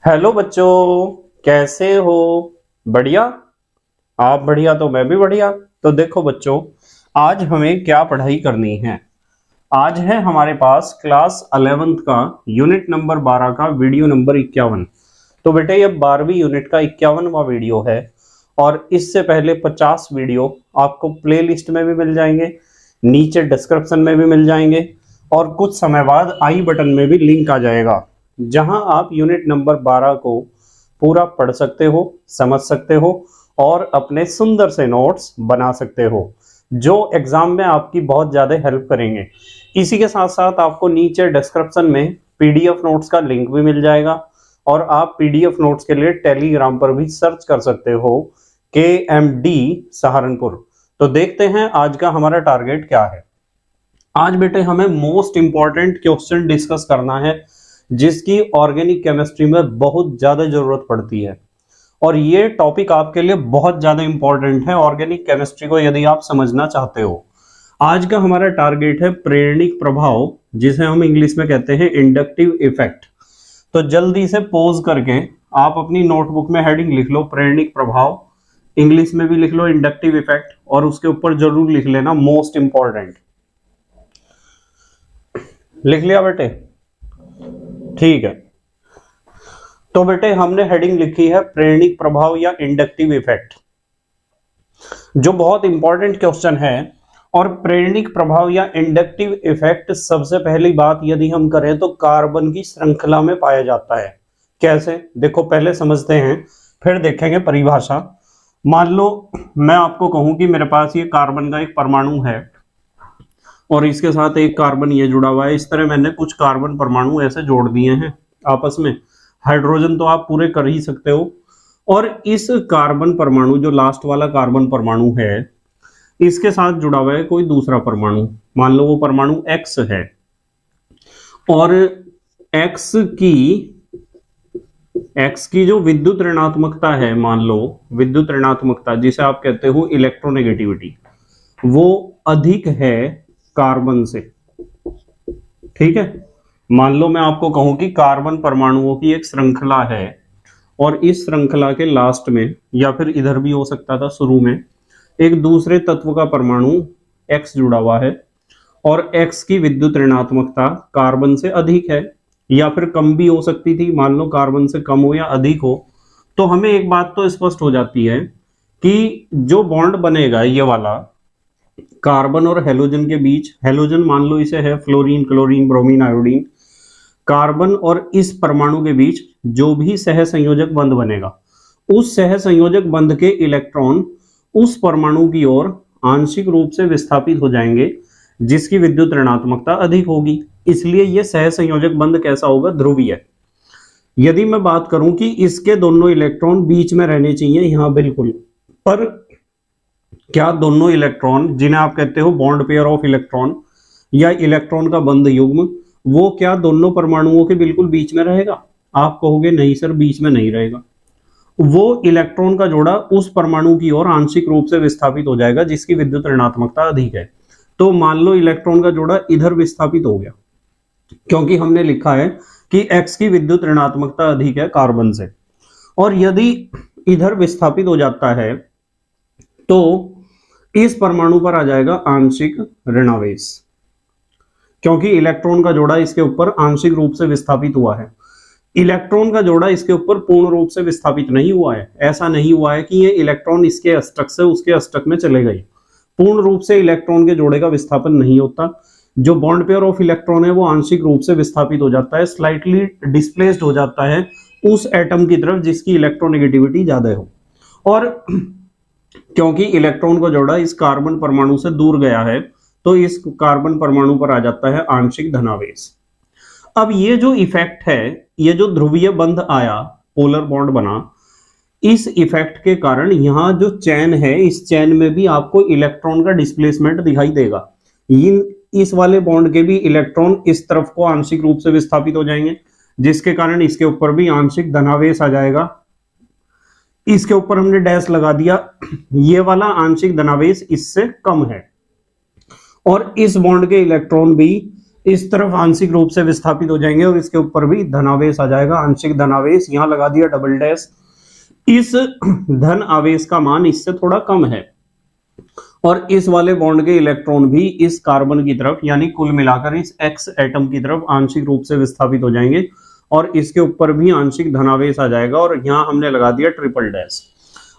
Hello बच्चों, कैसे हो? बढ़िया। आप बढ़िया तो मैं भी बढ़िया। तो देखो बच्चों, आज हमें क्या पढ़ाई करनी है। आज है हमारे पास क्लास 11th का यूनिट नंबर 12 का वीडियो नंबर 51। तो बेटे ये 12वीं यूनिट का 51वां वीडियो है और इससे पहले 50 वीडियो आपको प्लेलिस्ट में भी मिल जाएंगे, नीचे डिस्क्रिप्शन में भी मिल जाएंगे और कुछ समय बाद आई बटन में भी लिंक आ जाएगा, जहां आप यूनिट नंबर 12 को पूरा पढ़ सकते हो, समझ सकते हो और अपने सुंदर से नोट्स बना सकते हो, जो एग्जाम में आपकी बहुत ज़्यादा हेल्प करेंगे। इसी के साथ साथ आपको नीचे डिस्क्रिप्शन में पीडीएफ नोट्स का लिंक भी मिल जाएगा और आप पीडीएफ नोट्स के लिए टेलीग्राम पर भी सर्च कर सकते हो KMD सहारनपुर। तो देखते हैं आज का हमारा टारगेट क्या है। आज बेटे हमें मोस्ट इंपॉर्टेंट क्वेश्चन डिस्कस करना है, जिसकी ऑर्गेनिक केमिस्ट्री में बहुत ज्यादा जरूरत पड़ती है और ये टॉपिक आपके लिए बहुत ज्यादा इंपॉर्टेंट है ऑर्गेनिक केमिस्ट्री को यदि आप समझना चाहते हो। आज का हमारा टारगेट है प्रेरणिक प्रभाव, जिसे हम इंग्लिश में कहते हैं इंडक्टिव इफेक्ट। तो जल्दी से पॉज करके आप अपनी नोटबुक में हेडिंग लिख लो प्रेरणिक प्रभाव, इंग्लिश में भी लिख लो इंडक्टिव इफेक्ट और उसके ऊपर जरूर लिख लेना मोस्ट इंपॉर्टेंट। लिख लिया बेटे? ठीक है। तो बेटे हमने हेडिंग लिखी है प्रेरणिक प्रभाव या इंडक्टिव इफेक्ट, जो बहुत इंपॉर्टेंट क्वेश्चन है। और प्रेरणिक प्रभाव या इंडक्टिव इफेक्ट सबसे पहली बात यदि हम करें तो कार्बन की श्रृंखला में पाया जाता है। कैसे? देखो पहले समझते हैं फिर देखेंगे परिभाषा। मान लो मैं आपको कहूं कि मेरे पास ये कार्बन का एक परमाणु है और इसके साथ एक कार्बन ये जुड़ा हुआ है। इस तरह मैंने कुछ कार्बन परमाणु ऐसे जोड़ दिए हैं आपस में। हाइड्रोजन तो आप पूरे कर ही सकते हो। और इस कार्बन परमाणु, जो लास्ट वाला कार्बन परमाणु है, इसके साथ जुड़ा हुआ है कोई दूसरा परमाणु। मान लो वो परमाणु X है और X की जो विद्युत ऋणात्मकता है, मान लो विद्युत ऋणात्मकता जिसे आप कहते हो इलेक्ट्रोनेगेटिविटी, वो अधिक है कार्बन से। ठीक है। मान लो मैं आपको कहूं कि कार्बन परमाणुओं की एक श्रृंखला है और इस श्रृंखला के लास्ट में, या फिर इधर भी हो सकता था शुरू में, एक दूसरे तत्व का परमाणु X जुड़ा हुआ है और X की विद्युत ऋणात्मकता कार्बन से अधिक है, या फिर कम भी हो सकती थी, मान लो कार्बन से कम हो या अधिक हो। तो हमें एक बात तो स्पष्ट हो जाती है कि जो बॉन्ड बनेगा ये वाला कार्बन और हेलोजन के बीच, हेलोजन मान लो इसे है fluorine, chlorine, bromine, iodine, carbon और इस परमाणु के बीच जो भी सहसंयोजक बंध बनेगा, उस सहसंयोजक बंध के इलेक्ट्रॉन उस परमाणु की ओर आंशिक रूप से विस्थापित हो जाएंगे, जिसकी विद्युत ऋणात्मकता अधिक होगी। इसलिए यह सहसंयोजक बंध कैसा होगा? ध्रुवीय। यदि मैं बात करूं कि इसके दोनों इलेक्ट्रॉन बीच में रहने चाहिए, यहां बिल्कुल, पर क्या दोनों इलेक्ट्रॉन, जिन्हें आप कहते हो बॉन्ड पेयर ऑफ इलेक्ट्रॉन या इलेक्ट्रॉन का बंध युग्म, वो क्या दोनों परमाणुओं के बिल्कुल बीच में रहेगा? आप कहोगे नहीं सर, बीच में नहीं रहेगा। वो इलेक्ट्रॉन का जोड़ा उस परमाणु की ओर आंशिक रूप से विस्थापित हो जाएगा, जिसकी विद्युत ऋणात्मकता अधिक है। तो मान लो इलेक्ट्रॉन का जोड़ा इधर विस्थापित हो गया, क्योंकि हमने लिखा है कि X की विद्युत ऋणात्मकता अधिक है कार्बन से, और यदि इधर विस्थापित हो जाता है तो इस परमाणु पर आ जाएगा आंशिक ऋणावेश, क्योंकि इलेक्ट्रॉन का जोड़ा इसके ऊपर आंशिक रूप से विस्थापित हुआ है। इलेक्ट्रॉन का जोड़ा इसके ऊपर पूर्ण रूप से विस्थापित नहीं हुआ है। ऐसा नहीं हुआ है कि ये इलेक्ट्रॉन इसके अष्टक से उसके अष्टक में चले गए। पूर्ण रूप से इलेक्ट्रॉन के जोड़े का विस्थापन नहीं होता। जो बॉन्ड पेयर ऑफ इलेक्ट्रॉन है वो आंशिक रूप से विस्थापित हो जाता है, स्लाइटली डिस्प्लेस्ड हो जाता है उस एटम की तरफ जिसकी इलेक्ट्रोनेगेटिविटी ज्यादा हो। और क्योंकि इलेक्ट्रॉन का जोड़ा इस कार्बन परमाणु से दूर गया है, तो इस कार्बन परमाणु पर आ जाता है आंशिक धनावेश। अब ये जो इफेक्ट है, ये जो ध्रुवीय बंध आया, पोलर बॉन्ड बना, इस इफेक्ट के कारण यहां जो चैन है, इस चैन में भी आपको इलेक्ट्रॉन का डिस्प्लेसमेंट दिखाई देगा। इस वाले बॉन्ड के भी इलेक्ट्रॉन इस तरफ को आंशिक रूप से विस्थापित हो जाएंगे, जिसके कारण इसके ऊपर भी आंशिक धनावेश आ जाएगा। इसके ऊपर हमने डैश लगा दिया, ये वाला आंशिक धनावेश इससे कम है और इस बॉन्ड के इलेक्ट्रॉन भी इस तरफ आंशिक रूप से विस्थापित हो जाएंगे और इसके ऊपर भी धनावेश आ जाएगा, आंशिक धनावेश, यहां लगा दिया डबल डैश। इस धन आवेश का मान इससे थोड़ा कम है और इस वाले बॉन्ड के इलेक्ट्रॉन भी इस कार्बन की तरफ यानी कुल मिलाकर इस एक्स एटम की तरफ आंशिक रूप से विस्थापित हो जाएंगे और इसके ऊपर भी आंशिक धनावेश आ जाएगा और यहां हमने लगा दिया ट्रिपल डैश।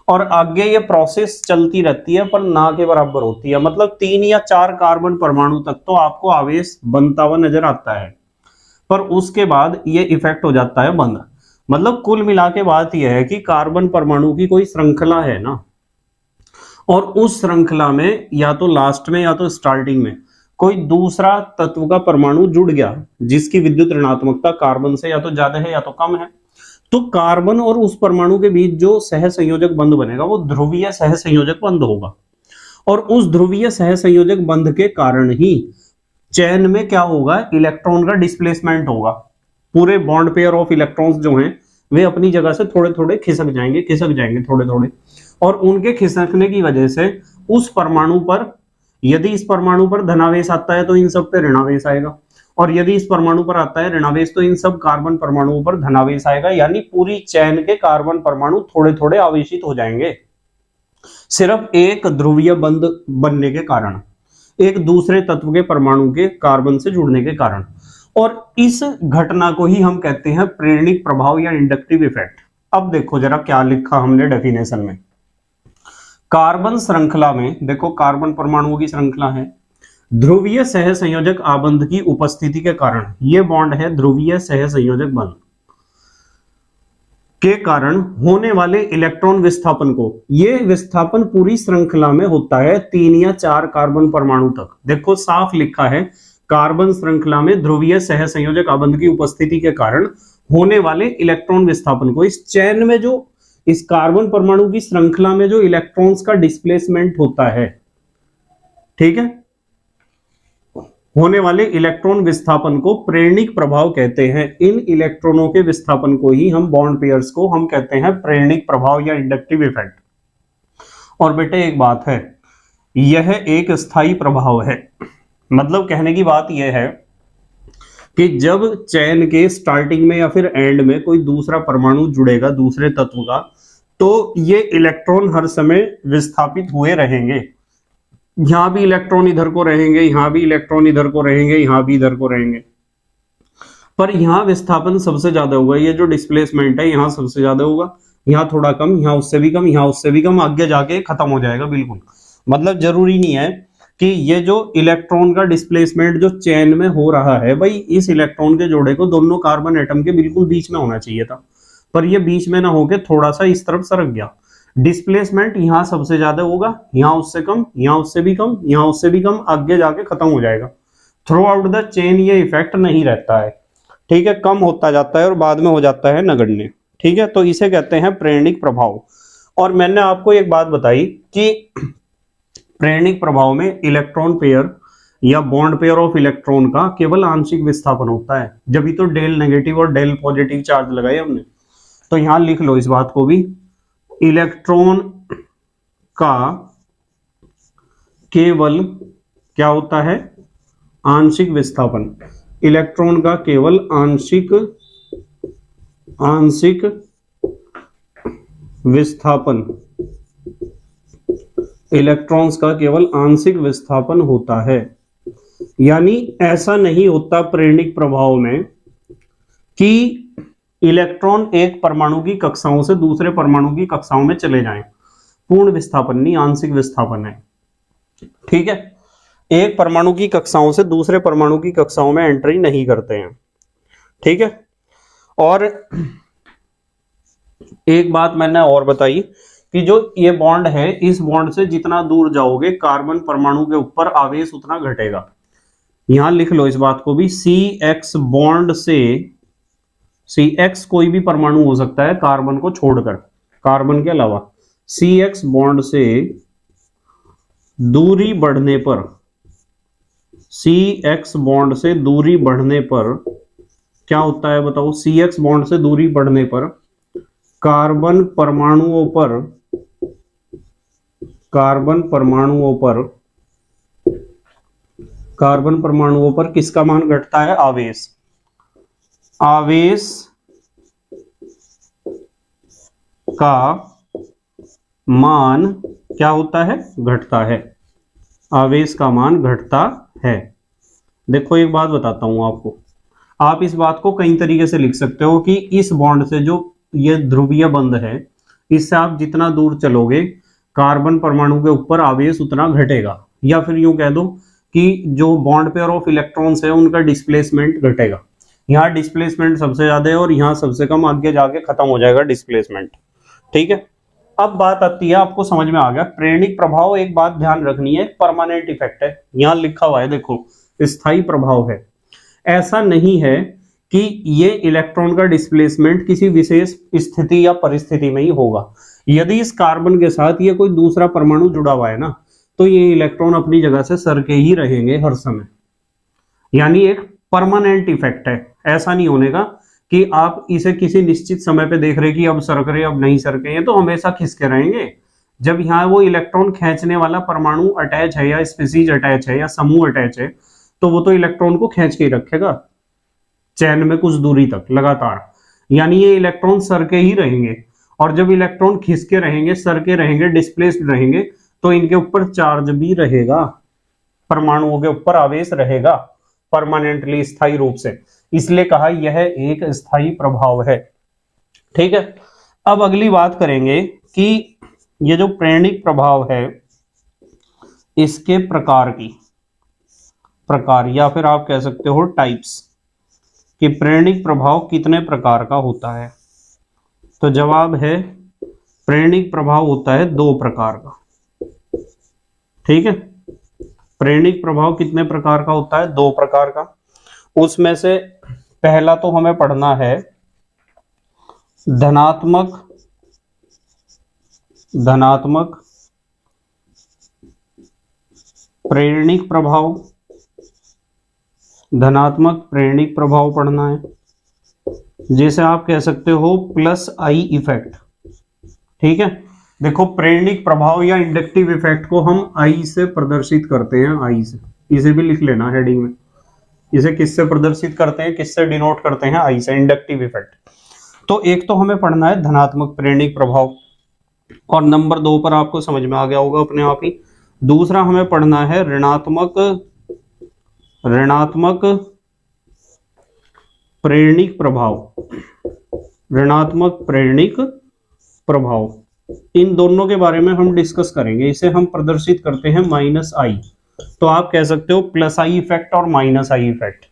और आगे ये प्रोसेस चलती रहती है पर ना के बराबर होती है, मतलब 3 या 4 कार्बन परमाणु तक तो आपको आवेश बनता हुआ नजर आता है पर उसके बाद ये इफेक्ट हो जाता है बंद। मतलब कुल मिला के बात यह है कि कार्बन परमाणु की कोई श्रृंखला है ना, और उस श्रृंखला में या तो लास्ट में या तो स्टार्टिंग में कोई दूसरा तत्व का परमाणु जुड़ गया जिसकी विद्युत ऋणात्मकता कार्बन से या तो ज्यादा है या तो कम है, तो कार्बन और उस परमाणु के बीच जो सहसंयोजक बंध बनेगा वो ध्रुवीय सहसंयोजक बंध होगा और उस ध्रुवीय सहसंयोजक बंध के कारण ही चैन में क्या होगा, इलेक्ट्रॉन का डिस्प्लेसमेंट होगा। पूरे बॉन्ड पेयर ऑफ इलेक्ट्रॉन्स जो हैं वे अपनी जगह से थोड़े थोड़े खिसक जाएंगे थोड़े थोड़े, और उनके खिसकने की वजह से उस परमाणु पर, यदि इस परमाणु पर धनावेश आता है तो इन सब पे ऋणावेश आएगा और यदि इस परमाणु पर आता है ऋणावेश तो इन सब कार्बन परमाणुओं पर धनावेश आएगा, यानी पूरी चैन के कार्बन परमाणु थोड़े थोड़े आवेशित हो जाएंगे सिर्फ एक ध्रुवीय बंध बनने के कारण, एक दूसरे तत्व के परमाणु के कार्बन से जुड़ने के कारण। और इस घटना को ही हम कहते हैं प्रेरणिक प्रभाव या इंडक्टिव इफेक्ट। अब देखो जरा क्या लिखा हमने डेफिनेशन में, कार्बन श्रृंखला में देखो कार्बन परमाणुओं की श्रृंखला है, ध्रुवीय सहसंयोजक आबंध की उपस्थिति के कारण, ये बॉन्ड है ध्रुवीय सहसंयोजक बंध के कारण होने वाले इलेक्ट्रॉन विस्थापन को, ये विस्थापन पूरी श्रृंखला में होता है 3 या 4 कार्बन परमाणु तक। देखो साफ लिखा है कार्बन श्रृंखला में ध्रुवीय सहसंयोजक आबंध की उपस्थिति के कारण होने वाले इलेक्ट्रॉन विस्थापन को, इस चैन में जो इस कार्बन परमाणु की श्रृंखला में जो इलेक्ट्रॉन्स का डिस्प्लेसमेंट होता है, ठीक है, होने वाले इलेक्ट्रॉन विस्थापन को प्रेरणिक प्रभाव कहते हैं। इन इलेक्ट्रॉनों के विस्थापन को ही हम बॉन्ड पेयर्स को हम कहते हैं प्रेरणिक प्रभाव या इंडक्टिव इफेक्ट। और बेटे एक बात है, यह एक स्थायी प्रभाव है, मतलब कहने की बात यह है कि जब चैन के स्टार्टिंग में या फिर एंड में कोई दूसरा परमाणु जुड़ेगा दूसरे तत्व का, तो ये इलेक्ट्रॉन हर समय विस्थापित हुए रहेंगे, यहां भी इलेक्ट्रॉन इधर को रहेंगे, यहां भी इलेक्ट्रॉन इधर को रहेंगे, यहां भी इधर को रहेंगे, पर यहां विस्थापन सबसे ज्यादा होगा, ये जो डिस्प्लेसमेंट है यहां सबसे ज्यादा होगा, यहां थोड़ा कम, यहां उससे भी कम, यहां उससे भी कम, आगे जाके खत्म हो जाएगा बिल्कुल। मतलब जरूरी नहीं है कि ये जो इलेक्ट्रॉन का डिस्प्लेसमेंट जो चैन में हो रहा है, भाई इस इलेक्ट्रॉन के जोड़े को दोनों कार्बन एटम के बिल्कुल बीच में होना चाहिए था, पर ये बीच में ना होके थोड़ा सा इस तरफ सरक गया। डिस्प्लेसमेंट यहां सबसे ज्यादा होगा, यहां उससे कम, यहां उससे भी कम, यहां उससे भी कम, आगे जाके खत्म हो जाएगा। थ्रू आउट द चेन ये इफेक्ट नहीं रहता है, ठीक है, कम होता जाता है और बाद में हो जाता है नगण्य, ठीक है, तो इसे कहते हैं प्रेरणिक प्रभाव। और मैंने आपको एक बात बताई कि प्रेरणिक प्रभाव में इलेक्ट्रॉन पेयर या बॉन्ड पेयर ऑफ इलेक्ट्रॉन का केवल आंशिक विस्थापन होता है, जब तो डेल नेगेटिव और डेल पॉजिटिव चार्ज लगाए हमने, तो यहां लिख लो इस बात को भी, इलेक्ट्रॉन का केवल क्या होता है, आंशिक विस्थापन, इलेक्ट्रॉन का केवल आंशिक विस्थापन, इलेक्ट्रॉन्स का केवल आंशिक विस्थापन होता है। यानी ऐसा नहीं होता प्रेरणिक प्रभाव में कि इलेक्ट्रॉन एक परमाणु की कक्षाओं से दूसरे परमाणु की कक्षाओं में चले जाएं, पूर्ण विस्थापन नहीं, आंशिक विस्थापन है, ठीक है, एक परमाणु की कक्षाओं से दूसरे परमाणु की कक्षाओं में एंट्री नहीं करते हैं, ठीक है। और एक बात मैंने और बताई कि जो ये बॉन्ड है, इस बॉन्ड से जितना दूर जाओगे कार्बन परमाणु के ऊपर आवेश उतना घटेगा। यहां लिख लो इस बात को भी, CX बॉन्ड से, CX कोई भी परमाणु हो सकता है कार्बन को छोड़कर, कार्बन के अलावा, CX बॉन्ड से दूरी बढ़ने पर, CX बॉन्ड से दूरी बढ़ने पर क्या होता है बताओ, CX बॉन्ड से दूरी बढ़ने पर कार्बन परमाणुओं पर कार्बन परमाणुओं पर किसका मान घटता है? आवेश। आवेश का मान क्या होता है? घटता है। आवेश का मान घटता है। देखो एक बात बताता हूं आपको, आप इस बात को कई तरीके से लिख सकते हो कि इस बॉन्ड से जो ये ध्रुवीय बंध है, इससे आप जितना दूर चलोगे कार्बन परमाणु के ऊपर आवेश उतना घटेगा, या फिर यूं कह दो कि जो बॉन्ड पेयर ऑफ इलेक्ट्रॉन्स है उनका डिस्प्लेसमेंट घटेगा। यहाँ डिस्प्लेसमेंट सबसे ज्यादा है और यहाँ सबसे कम, आगे जाके खत्म हो जाएगा डिस्प्लेसमेंट। ठीक है, अब बात आती है, आपको समझ में आ गया प्रेरणिक प्रभाव। एक बात ध्यान रखनी है, परमानेंट इफेक्ट है, यहाँ लिखा हुआ है देखो, स्थायी प्रभाव है। ऐसा नहीं है कि ये इलेक्ट्रॉन का डिस्प्लेसमेंट किसी विशेष स्थिति या परिस्थिति में ही होगा। यदि इस कार्बन के साथ ये कोई दूसरा परमाणु जुड़ा हुआ है ना, तो ये इलेक्ट्रॉन अपनी जगह से सरके ही रहेंगे हर समय, यानी एक परमानेंट इफेक्ट है। ऐसा नहीं होने का कि आप इसे किसी निश्चित समय पे देख रहे कि अब सरक रहे अब नहीं सरके, ये तो हमेशा खिसके रहेंगे। जब यहाँ वो इलेक्ट्रॉन खींचने वाला परमाणु अटैच है या स्पीसीज अटैच है या समूह अटैच है, तो वो तो इलेक्ट्रॉन को खींच के ही रखेगा चैन में कुछ दूरी तक लगातार, यानी ये इलेक्ट्रॉन सरके ही रहेंगे। और जब इलेक्ट्रॉन खिसके रहेंगे, सरके रहेंगे, डिस्प्लेस्ड रहेंगे, तो इनके ऊपर चार्ज भी रहेगा, परमाणुओं के ऊपर आवेश रहेगा परमानेंटली, स्थायी रूप से। इसलिए कहा यह एक स्थायी प्रभाव है। ठीक है, अब अगली बात करेंगे कि ये जो प्रेरणिक प्रभाव है इसके प्रकार या फिर आप कह सकते हो टाइप्स, कि प्रेरणिक प्रभाव कितने प्रकार का होता है। तो जवाब है प्रेरणिक प्रभाव होता है 2 प्रकार का। ठीक है, प्रेरणिक प्रभाव कितने प्रकार का होता है? 2 प्रकार का। उसमें से पहला तो हमें पढ़ना है धनात्मक प्रेरणिक प्रभाव। धनात्मक प्रेरणिक प्रभाव पढ़ना है, जैसे आप कह सकते हो प्लस आई इफेक्ट। ठीक है, देखो प्रेरणिक प्रभाव या इंडक्टिव इफेक्ट को हम आई से प्रदर्शित करते हैं, आई से, इसे भी लिख लेना हेडिंग में। इसे किससे प्रदर्शित करते हैं, किससे डिनोट करते हैं? आई से, इंडक्टिव इफेक्ट। तो एक तो हमें पढ़ना है धनात्मक प्रेरणिक प्रभाव, और नंबर 2 पर आपको समझ में आ गया होगा अपने आप ही। दूसरा हमें पढ़ना है ऋणात्मक प्रेरणिक प्रभाव। ऋणात्मक प्रेरणिक प्रभाव, इन दोनों के बारे में हम डिस्कस करेंगे। इसे हम प्रदर्शित करते हैं माइनस आई, तो आप कह सकते हो प्लस आई इफेक्ट और माइनस आई इफेक्ट।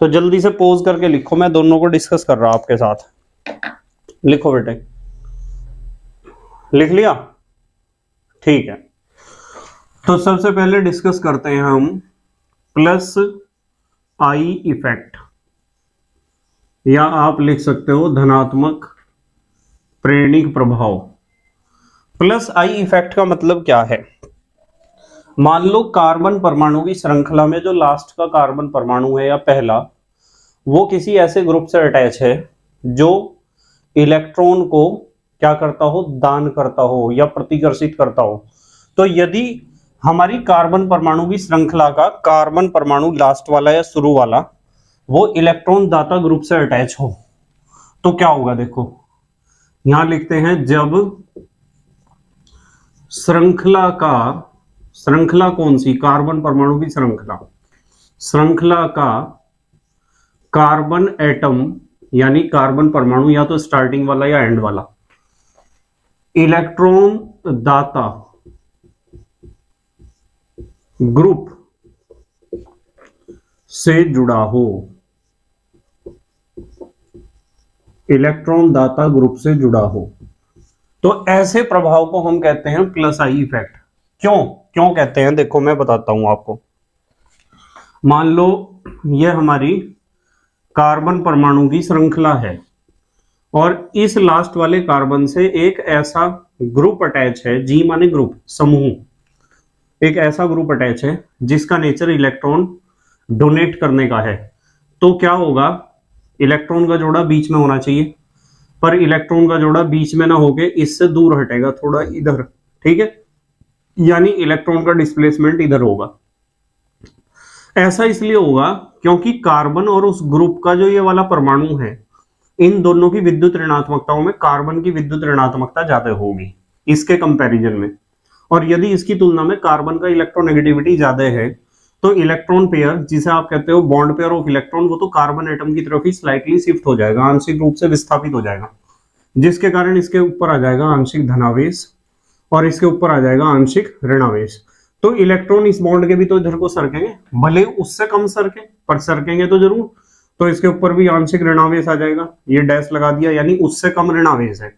तो जल्दी से पॉज करके लिखो, मैं दोनों को डिस्कस कर रहा हूं आपके साथ। लिखो बेटे, लिख लिया? ठीक है, तो सबसे पहले डिस्कस करते हैं हम प्लस आई इफेक्ट, या आप लिख सकते हो धनात्मक प्रेरणिक प्रभाव। प्लस आई इफेक्ट का मतलब क्या है? मान लो कार्बन परमाणु की श्रृंखला में जो लास्ट का कार्बन परमाणु है या पहला, वो किसी ऐसे ग्रुप से अटैच है जो इलेक्ट्रॉन को क्या करता हो, दान करता हो या प्रतिकर्षित करता हो। तो यदि हमारी कार्बन परमाणु की श्रृंखला का कार्बन परमाणु लास्ट वाला या शुरू वाला वो इलेक्ट्रॉन दाता ग्रुप से अटैच हो, तो क्या होगा? देखो यहां लिखते हैं, जब श्रृंखला कौन सी? कार्बन परमाणु की श्रृंखला का कार्बन एटम यानी कार्बन परमाणु या तो स्टार्टिंग वाला या एंड वाला इलेक्ट्रॉन दाता ग्रुप से जुड़ा हो, इलेक्ट्रॉन दाता ग्रुप से जुड़ा हो, तो ऐसे प्रभाव को हम कहते हैं प्लस आई इफेक्ट। क्यों कहते हैं? देखो मैं बताता हूं आपको। मान लो यह हमारी कार्बन परमाणु की श्रृंखला है और इस लास्ट वाले कार्बन से एक ऐसा ग्रुप अटैच है, जी माने ग्रुप, समूह, एक ऐसा ग्रुप अटैच है जिसका नेचर इलेक्ट्रॉन डोनेट करने का है। तो क्या होगा? इलेक्ट्रॉन का जोड़ा बीच में होना चाहिए, पर इलेक्ट्रॉन का जोड़ा बीच में ना होके इससे दूर हटेगा, थोड़ा इधर। ठीक है, यानी इलेक्ट्रॉन का डिस्प्लेसमेंट इधर होगा। ऐसा इसलिए होगा क्योंकि कार्बन और उस ग्रुप का जो ये वाला परमाणु है, इन दोनों की विद्युत ऋणात्मकताओं में कार्बन की विद्युत ऋणात्मकता ज्यादा होगी इसके कंपैरिजन में। और यदि इसकी तुलना में कार्बन का इलेक्ट्रोनेगेटिविटी ज्यादा है तो इलेक्ट्रॉन पेयर, जिसे आप कहते हो बॉन्ड पेयर ऑफ इलेक्ट्रॉन, वो तो कार्बन एटम की तरफ ही स्लाइटली शिफ्ट हो जाएगा, आंशिक रूप से विस्थापित हो जाएगा, जिसके कारण इसके ऊपर आ जाएगा आंशिक धनावेश और इसके ऊपर आ जाएगा आंशिक ऋणावेश। तो इलेक्ट्रॉन इस बॉन्ड के भी तो इधर को सरकेंगे, भले उससे कम सरके पर सरकेंगे तो जरूर। तो इसके ऊपर भी आंशिक ऋणावेश आ जाएगा, ये डैश लगा दिया, यानी उससे कम ऋणावेश है।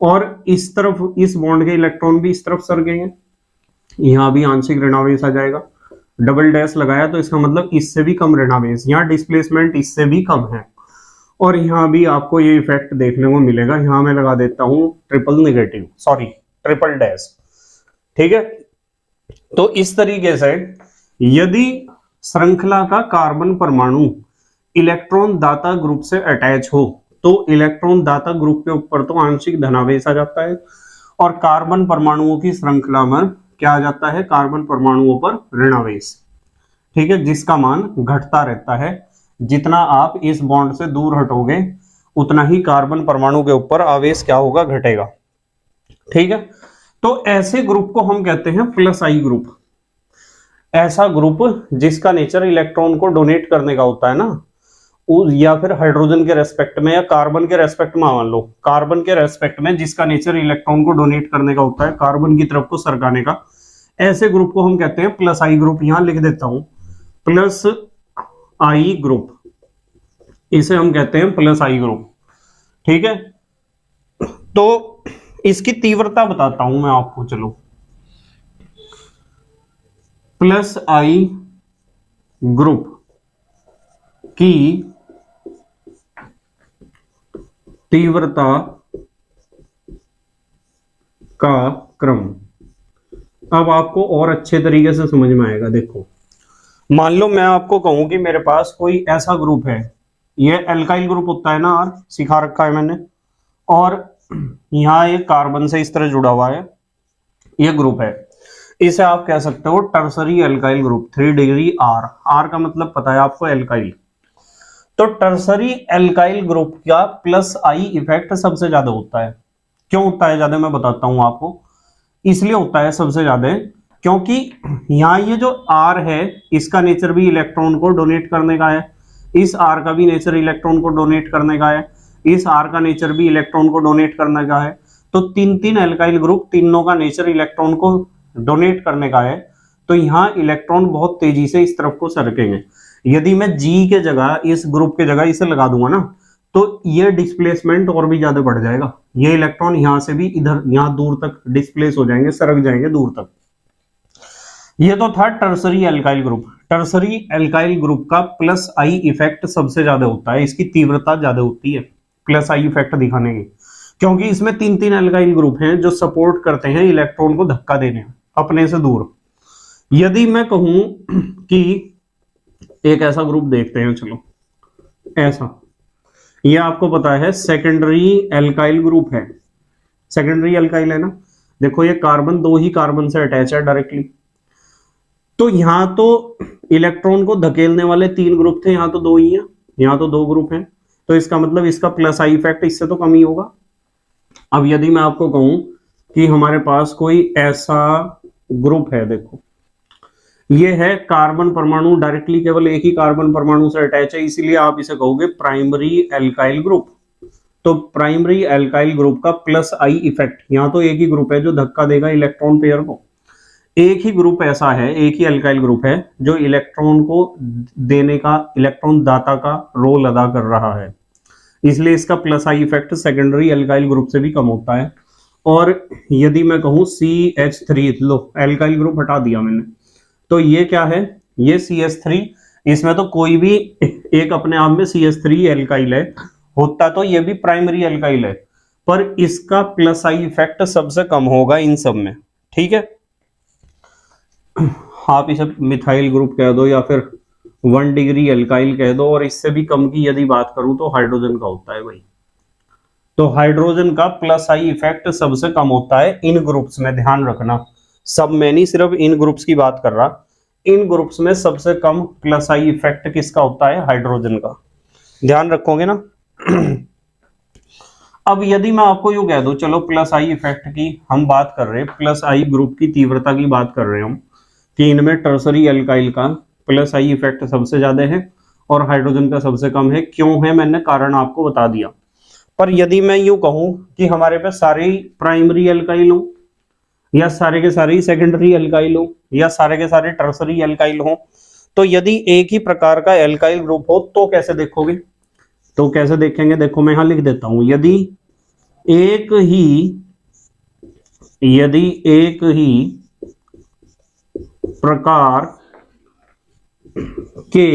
और इस तरफ इस बॉन्ड के इलेक्ट्रॉन भी इस तरफ सरकेंगे, यहां भी आंशिक ऋणावेश आ जाएगा, डबल डैश लगाया तो इसका मतलब इससे भी कम ऋणावेश, यहाँ डिस्प्लेसमेंट इससे भी कम है। और यहाँ भी आपको ये इफेक्ट देखने को मिलेगा, यहाँ मैं लगा देता हूं ट्रिपल डैश, ठीक है। तो इस तरीके से यदि श्रृंखला का कार्बन परमाणु इलेक्ट्रॉन दाता ग्रुप से अटैच हो तो इलेक्ट्रॉन दाता ग्रुप के ऊपर तो आंशिक धनावेश आ जाता है, और कार्बन परमाणुओं की श्रृंखला में क्या आ जाता है, कार्बन परमाणुओं पर ऋणावेश, ठीक है, जिसका मान घटता रहता है। जितना आप इस बॉन्ड से दूर हटोगे उतना ही कार्बन परमाणु के ऊपर आवेश क्या होगा, घटेगा, ठीक है। तो ऐसे ग्रुप को हम कहते हैं प्लस आई ग्रुप। ऐसा ग्रुप जिसका नेचर इलेक्ट्रॉन को डोनेट करने का होता है ना, या फिर हाइड्रोजन के रेस्पेक्ट में या कार्बन के रेस्पेक्ट में, मान लो कार्बन के रेस्पेक्ट में जिसका नेचर इलेक्ट्रॉन को डोनेट करने का होता है, कार्बन की तरफ को सरकाने का, ऐसे ग्रुप को हम कहते हैं प्लस आई ग्रुप। यहां लिख देता हूं प्लस आई ग्रुप, इसे हम कहते हैं प्लस आई ग्रुप, ठीक है। तो इसकी तीव्रता बताता हूं मैं आपको, चलो। प्लस आई ग्रुप की तीव्रता का क्रम अब आपको और अच्छे तरीके से समझ में आएगा। देखो, मान लो मैं आपको कहूं कि मेरे पास कोई ऐसा ग्रुप है, ये एल्काइल ग्रुप होता है ना, आर सिखा रखा है मैंने, और यहां एक कार्बन से इस तरह जुड़ा हुआ है, ये ग्रुप है, इसे आप कह सकते हो tertiary alkyl group, 3 degree R. R का मतलब पता है आपको, एल्काइल। तो टर्सरी एल्काइल ग्रुप का प्लस आई इफेक्ट सबसे ज्यादा होता है। क्यों होता है ज्यादा, मैं बताता हूं आपको। इसलिए होता है सबसे ज्यादा क्योंकि यहां ये जो आर है इसका नेचर भी इलेक्ट्रॉन को डोनेट करने का है, इस आर का भी नेचर इलेक्ट्रॉन को डोनेट करने का है, इस आर का नेचर भी इलेक्ट्रॉन को डोनेट करने का है। तो 3 एल्काइल ग्रुप, तीनों का नेचर इलेक्ट्रॉन को डोनेट करने का है, तो यहां इलेक्ट्रॉन बहुत तेजी से इस तरफ को सरकेंगे। यदि मैं G के जगह, इस ग्रुप के जगह इसे लगा दूंगा ना, तो ये डिस्प्लेसमेंट और भी ज्यादा बढ़ जाएगा, ये इलेक्ट्रॉन यहां से भी इधर यहां दूर तक डिस्प्लेस हो जाएंगे, सरक जाएंगे दूर तक। ये तो था tertiary alkyl group. Tertiary alkyl group का प्लस आई इफेक्ट सबसे ज्यादा होता है, इसकी तीव्रता ज्यादा होती है प्लस आई इफेक्ट दिखाने की, क्योंकि इसमें 3 एल्काइल ग्रुप हैं जो सपोर्ट करते हैं इलेक्ट्रॉन को धक्का देने अपने से दूर। यदि मैं कहूं कि एक ऐसा ग्रुप देखते हैं, चलो ऐसा, ये आपको पता है सेकेंडरी एल्काइल ग्रुप है, सेकेंडरी एल्काइल है ना। देखो ये कार्बन 2 ही कार्बन से अटैच है डायरेक्टली, तो यहां तो इलेक्ट्रॉन को धकेलने वाले 3 ग्रुप थे, यहां तो 2 ही हैं, यहां तो 2 ग्रुप हैं, तो इसका मतलब इसका प्लस आई इफेक्ट इससे तो कम ही होगा। अब यदि मैं आपको कहूं कि हमारे पास कोई ऐसा ग्रुप है, देखो ये है कार्बन परमाणु डायरेक्टली केवल एक ही कार्बन परमाणु से अटैच है, इसीलिए आप इसे कहोगे प्राइमरी एल्काइल ग्रुप। तो प्राइमरी एल्काइल ग्रुप का प्लस आई इफेक्ट, यहां तो एक ही ग्रुप है जो धक्का देगा इलेक्ट्रॉन पेयर को, एक ही ग्रुप ऐसा है, एक ही एल्काइल ग्रुप है जो इलेक्ट्रॉन को देने का, इलेक्ट्रॉन दाता का रोल अदा कर रहा है, इसलिए इसका plus I effect secondary alkyl group से भी कम होता है। और यदि मैं कहूं CH3, लो एल्काइल ग्रुप हटा दिया मैंने, तो ये क्या है, ये CH3, इसमें तो कोई भी एक अपने आप में CH3 एल्काइल है, होता तो ये भी प्राइमरी एल्काइल है, पर इसका प्लस आई इफेक्ट सबसे कम होगा इन सब में, ठीक है। आप इसे मिथाइल ग्रुप कह दो या फिर 1 डिग्री एल्काइल कह दो, और इससे भी कम की यदि बात करूं तो हाइड्रोजन का होता है भाई। तो हाइड्रोजन का प्लस आई इफेक्ट सबसे कम होता है इन ग्रुप्स में, ध्यान रखना, सब में नहीं, सिर्फ इन ग्रुप्स की बात कर रहा। इन ग्रुप्स में सबसे कम प्लस आई इफेक्ट किसका होता है? हाइड्रोजन का। ध्यान रखोगे ना? अब यदि मैं आपको यूं कह दूं, चलो प्लस आई इफेक्ट की हम बात कर रहे हैं, प्लस आई ग्रुप की तीव्रता की बात कर रहे हैं हम, कि इनमें टर्सरी एल्काइल का प्लस आई इफेक्ट सबसे ज्यादा है और हाइड्रोजन का सबसे कम है। क्यों है, मैंने कारण आपको बता दिया। पर यदि मैं यूं कहूं कि हमारे पास सारे प्राइमरी एल्काइल हो, या सारे के सारे सेकेंडरी एल्काइल हो, या सारे के सारे टर्सरी एल्काइल हो, तो यदि एक ही प्रकार का एल्काइल ग्रुप हो तो कैसे देखोगे? तो कैसे देखेंगे, देखो मैं यहां लिख देता हूं, यदि एक ही प्रकार के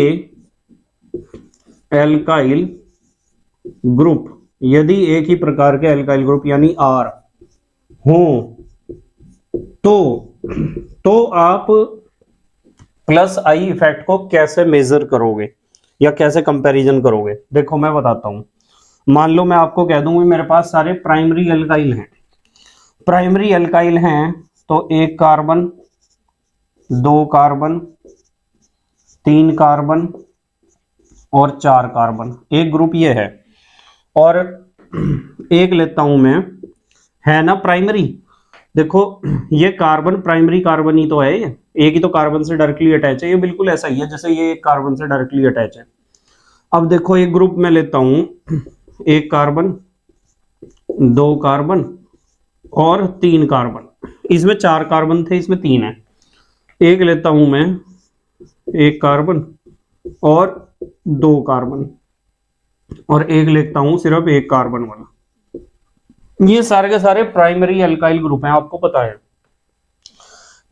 एल्काइल ग्रुप, यदि एक ही प्रकार के एल्काइल ग्रुप यानी आर हो, तो आप प्लस आई इफेक्ट को कैसे मेजर करोगे या कैसे कंपैरिजन करोगे? देखो मैं बताता हूं। मान लो मैं आपको कह दूं मेरे पास सारे प्राइमरी एल्काइल हैं, प्राइमरी एल्काइल हैं, तो 1 कार्बन, 2 कार्बन, 3 कार्बन और 4 कार्बन, एक ग्रुप ये है। और एक लेता हूं मैं, है ना प्राइमरी, देखो ये कार्बन प्राइमरी कार्बन ही तो है, ये एक ही तो कार्बन से डायरेक्टली अटैच है, ये बिल्कुल ऐसा ही है जैसे ये एक कार्बन से डायरेक्टली अटैच है। अब देखो एक ग्रुप में लेता हूं, 1 कार्बन, 2 कार्बन और 3 कार्बन, इसमें 4 कार्बन थे, इसमें 3 है। एक लेता हूं मैं, 1 कार्बन और 2 कार्बन, और एक लेता हूं सिर्फ 1 कार्बन वाला। ये सारे के सारे प्राइमरी एल्काइल ग्रुप हैं, आपको पता है,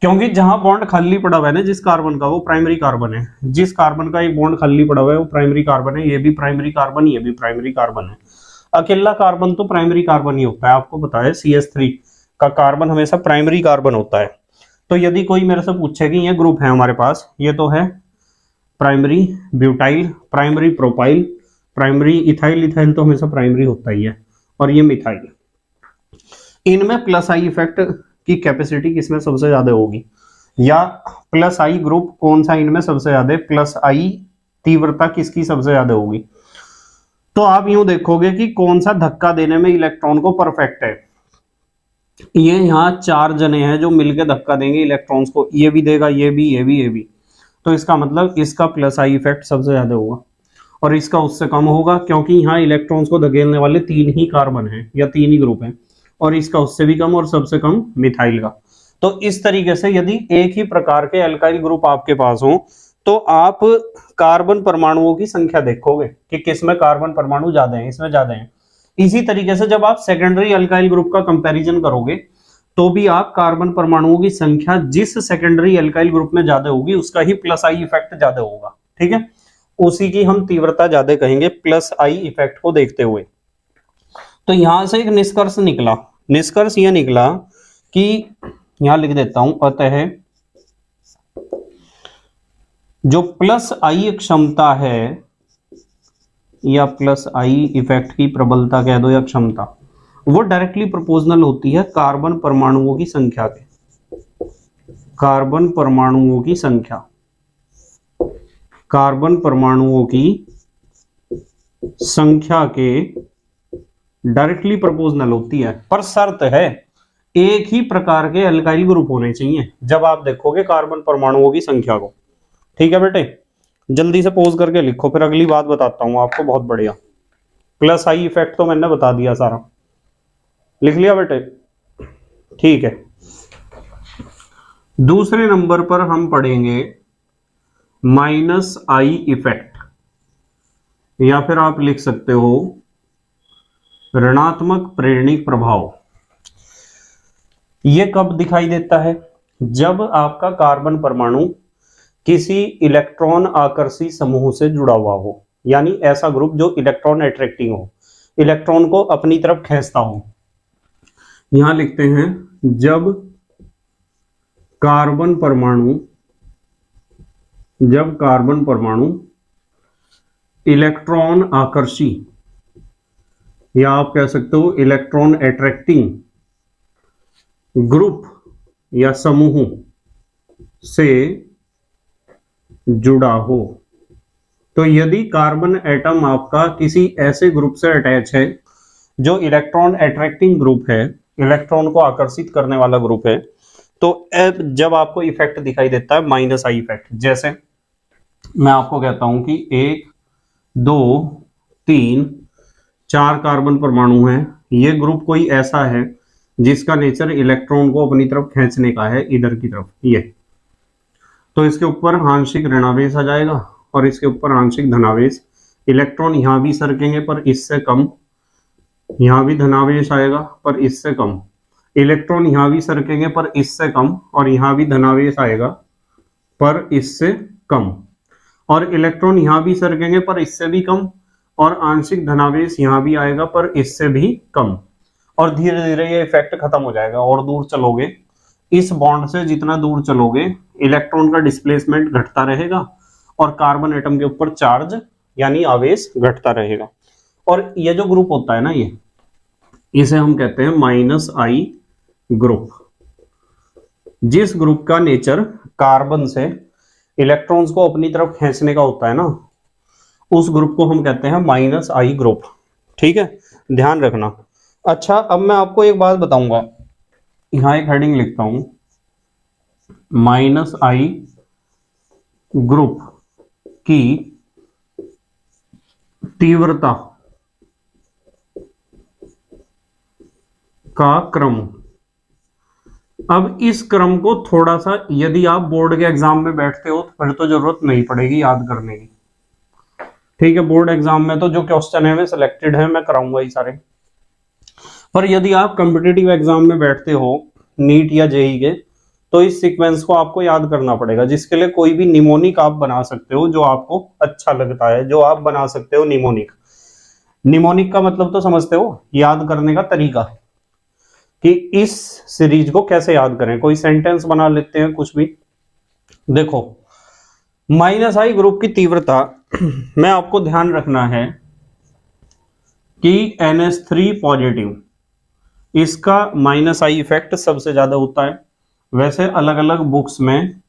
क्योंकि जहां बॉन्ड खाली पड़ा हुआ है ना जिस कार्बन का, वो प्राइमरी कार्बन है। जिस कार्बन का एक बॉन्ड खाली पड़ा हुआ है वो प्राइमरी कार्बन है, ये भी प्राइमरी कार्बन, ये भी प्राइमरी कार्बन है। अकेला कार्बन तो प्राइमरी कार्बन ही होता है, आपको पता है CH3 का कार्बन हमेशा प्राइमरी कार्बन होता है। तो यदि कोई मेरे से पूछे कि ये ग्रुप है हमारे पास, ये तो है primary butyl, primary propyl, primary ethyl, ethyl तो हमेशा प्राइमरी होता ही है, और ये मिथाइल। इनमें प्लस आई इफेक्ट की कैपेसिटी किसमें सबसे ज्यादा होगी, या प्लस आई ग्रुप कौन सा इनमें सबसे ज्यादा, प्लस आई तीव्रता किसकी सबसे ज्यादा होगी? तो आप यूं देखोगे कि कौन सा धक्का देने में इलेक्ट्रॉन को परफेक्ट है। ये यहाँ 4 जने हैं जो मिलकर धक्का देंगे इलेक्ट्रॉन्स को, ये भी देगा, ये भी, ये भी, ये भी। तो इसका मतलब इसका प्लस आई इफेक्ट सबसे ज्यादा होगा, और इसका उससे कम होगा, क्योंकि यहाँ इलेक्ट्रॉन्स को धकेलने वाले 3 ही कार्बन हैं या 3 ही ग्रुप हैं, और इसका उससे भी कम, और सबसे कम मिथाइल का। तो इस तरीके से यदि एक ही प्रकार के एल्काइल ग्रुप आपके पास हो, तो आप कार्बन परमाणुओं की संख्या देखोगे कि किसमें कार्बन परमाणु ज्यादा है, इसमें ज्यादा है। इसी तरीके से जब आप सेकेंडरी एल्काइल ग्रुप का कंपैरिजन करोगे, तो भी आप कार्बन परमाणुओं की संख्या जिस सेकेंडरी एल्काइल ग्रुप में ज्यादा होगी उसका ही प्लस आई इफेक्ट ज्यादा होगा, ठीक है, उसी की हम तीव्रता ज्यादा कहेंगे प्लस आई इफेक्ट को देखते हुए। तो यहां से एक निष्कर्ष निकला, निष्कर्ष यह निकला कि यहां लिख देता हूं, अतः जो प्लस आई क्षमता है या प्लस आई इफेक्ट की प्रबलता कह दो या क्षमता, वो डायरेक्टली प्रोपोर्शनल होती है कार्बन परमाणुओं की संख्या के, कार्बन परमाणुओं की संख्या, कार्बन परमाणुओं की संख्या के डायरेक्टली प्रोपोर्शनल होती है। पर शर्त है एक ही प्रकार के एल्काइल ग्रुप होने चाहिए जब आप देखोगे कार्बन परमाणुओं की संख्या को। ठीक है बेटे, जल्दी से पोज करके लिखो, फिर अगली बात बताता हूं आपको, बहुत बढ़िया। प्लस आई इफेक्ट तो मैंने बता दिया सारा, लिख लिया बेटे? ठीक है। दूसरे नंबर पर हम पढ़ेंगे माइनस आई इफेक्ट, या फिर आप लिख सकते हो ऋणात्मक प्रेरणिक प्रभाव। यह कब दिखाई देता है? जब आपका कार्बन परमाणु किसी इलेक्ट्रॉन आकर्षी समूह से जुड़ा हुआ हो, यानी ऐसा ग्रुप जो इलेक्ट्रॉन अट्रैक्टिंग हो, इलेक्ट्रॉन को अपनी तरफ खींचता हो। यहां लिखते हैं जब कार्बन परमाणु इलेक्ट्रॉन आकर्षी, या आप कह सकते हो इलेक्ट्रॉन अट्रैक्टिंग ग्रुप या समूह से जुड़ा हो। तो यदि कार्बन एटम आपका किसी ऐसे ग्रुप से अटैच है जो इलेक्ट्रॉन अट्रैक्टिंग ग्रुप है, इलेक्ट्रॉन को आकर्षित करने वाला ग्रुप है, तो अब जब आपको इफेक्ट दिखाई देता है माइनस आई इफेक्ट, जैसे मैं आपको कहता हूं कि 1 2 3 4 कार्बन परमाणु हैं, ये ग्रुप कोई ऐसा है जिसका नेचर इलेक्ट्रॉन को अपनी तरफ खींचने का है, इधर की तरफ ये, तो इसके ऊपर आंशिक ऋणावेश आ जाएगा और इसके ऊपर आंशिक धनावेश। इलेक्ट्रॉन यहां भी सरकेंगे पर इससे कम, यहां भी धनावेश आएगा पर इससे कम, इलेक्ट्रॉन यहां भी सरकेंगे पर इससे कम, और यहां भी धनावेश आएगा पर इससे कम, और इलेक्ट्रॉन यहां भी सरकेंगे पर इससे भी कम, और आंशिक धनावेश यहां भी आएगा पर इससे भी कम। और धीरे धीरे ये इफेक्ट खत्म हो जाएगा, और दूर चलोगे, इस बॉन्ड से जितना दूर चलोगे इलेक्ट्रॉन का डिस्प्लेसमेंट घटता रहेगा और कार्बन एटम के ऊपर चार्ज यानी आवेश घटता रहेगा। और ये जो ग्रुप होता है ना, ये इसे हम कहते हैं माइनस आई ग्रुप। जिस ग्रुप का नेचर कार्बन से इलेक्ट्रॉन्स को अपनी तरफ खींचने का होता है ना, उस ग्रुप को हम कहते हैं माइनस आई ग्रुप। ठीक है, ध्यान रखना। अच्छा, अब मैं आपको एक बात बताऊंगा, यहां एक हेडिंग लिखता हूं, माइनस आई ग्रुप की तीव्रता का क्रम। अब इस क्रम को थोड़ा सा, यदि आप बोर्ड के एग्जाम में बैठते हो तो फिर तो जरूरत नहीं पड़ेगी याद करने की। ठीक है, बोर्ड एग्जाम में तो जो क्वेश्चन है वे सिलेक्टेड है, मैं कराऊंगा ही सारे। पर यदि आप कॉम्पिटिटिव एग्जाम में बैठते हो, नीट या जेई के, तो इस सीक्वेंस को आपको याद करना पड़ेगा, जिसके लिए कोई भी निमोनिक आप बना सकते हो जो आपको अच्छा लगता है, जो आप बना सकते हो निमोनिक। निमोनिक का मतलब तो समझते हो, याद करने का तरीका, कि इस सीरीज को कैसे याद करें। कोई सेंटेंस बना लेते हैं, कुछ भी। देखो, माइनस आई ग्रुप की तीव्रता में आपको ध्यान रखना है कि NH3 पॉजिटिव, इसका माइनस आई इफेक्ट सबसे ज्यादा होता है। वैसे अलग अलग बुक्स में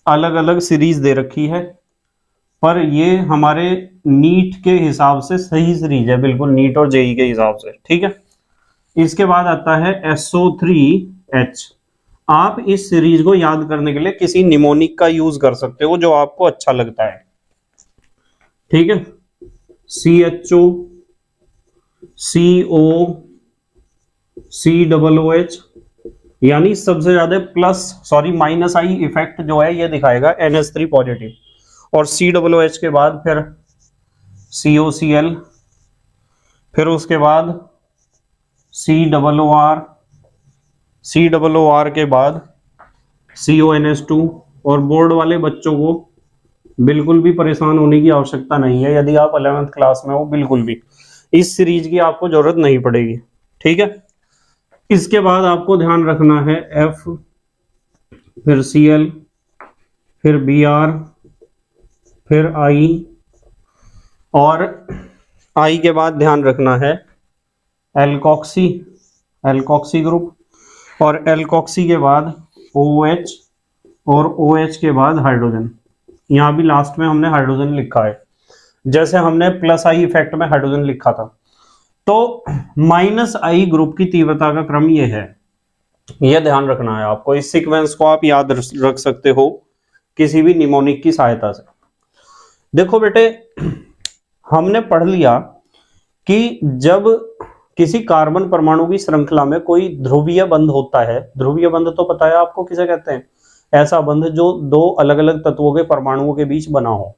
अलग अलग सीरीज दे रखी है, पर ये हमारे नीट के हिसाब से सही सीरीज है, बिल्कुल नीट और जेई के हिसाब से। ठीक है, इसके बाद आता है SO3H। आप इस सीरीज को याद करने के लिए किसी निमोनिक का यूज कर सकते हो जो आपको अच्छा लगता है। ठीक है, CHO, CO, COOH, यानी सबसे ज्यादा माइनस आई इफेक्ट जो है ये दिखाएगा NH3 पॉजिटिव, और COOH के बाद फिर COCl, फिर उसके बाद COOR के बाद CONH2। और बोर्ड वाले बच्चों को बिल्कुल भी परेशान होने की आवश्यकता नहीं है, यदि आप 11th क्लास में हो, बिल्कुल भी इस सीरीज की आपको जरूरत नहीं पड़ेगी। ठीक है, इसके बाद आपको ध्यान रखना है F, फिर Cl, फिर Br, फिर I, और I के बाद ध्यान रखना है एल्कोक्सी ग्रुप, और एल्कोक्सी के बाद OH, और OH के बाद हाइड्रोजन। यहां भी लास्ट में हमने हाइड्रोजन लिखा है, जैसे हमने प्लस आई इफेक्ट में हाइड्रोजन लिखा था। तो माइनस आई ग्रुप की तीव्रता का क्रम ये है, यह ध्यान रखना है आपको। इस सीक्वेंस को आप याद रख सकते हो किसी भी निमोनिक की सहायता से। देखो बेटे, हमने पढ़ लिया कि जब किसी कार्बन परमाणु की श्रृंखला में कोई ध्रुवीय बंध होता है, ध्रुवीय बंध तो पता है आपको किसे कहते हैं, ऐसा बंध जो दो अलग अलग तत्वों के परमाणुओं के बीच बना हो,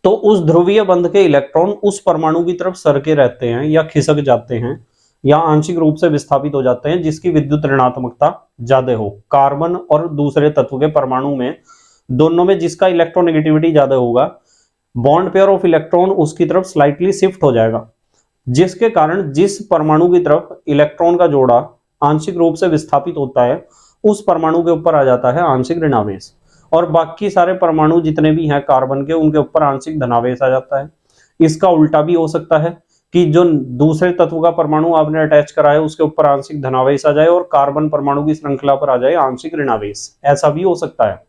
तो उस ध्रुवीय बंध के इलेक्ट्रॉन उस परमाणु की तरफ सरके रहते हैं या खिसक जाते हैं या आंशिक रूप से विस्थापित हो जाते हैं जिसकी विद्युत ऋणात्मकता ज्यादा हो। कार्बन और दूसरे तत्व के परमाणु में, दोनों में जिसका इलेक्ट्रोनेगेटिविटी ज्यादा होगा, बॉन्ड पेयर ऑफ इलेक्ट्रॉन उसकी तरफ स्लाइटली शिफ्ट हो जाएगा, जिसके कारण जिस परमाणु की तरफ इलेक्ट्रॉन का जोड़ा आंशिक रूप से विस्थापित होता है उस परमाणु के ऊपर आ जाता है आंशिक ऋणावेश, और बाकी सारे परमाणु जितने भी हैं कार्बन के, उनके ऊपर आंशिक धनावेश आ जाता है। इसका उल्टा भी हो सकता है कि जो दूसरे तत्व का परमाणु आपने अटैच करा है उसके ऊपर आंशिक धनावेश आ जाए और कार्बन परमाणु की श्रृंखला पर आ जाए आंशिक ऋणावेश, ऐसा भी हो सकता है।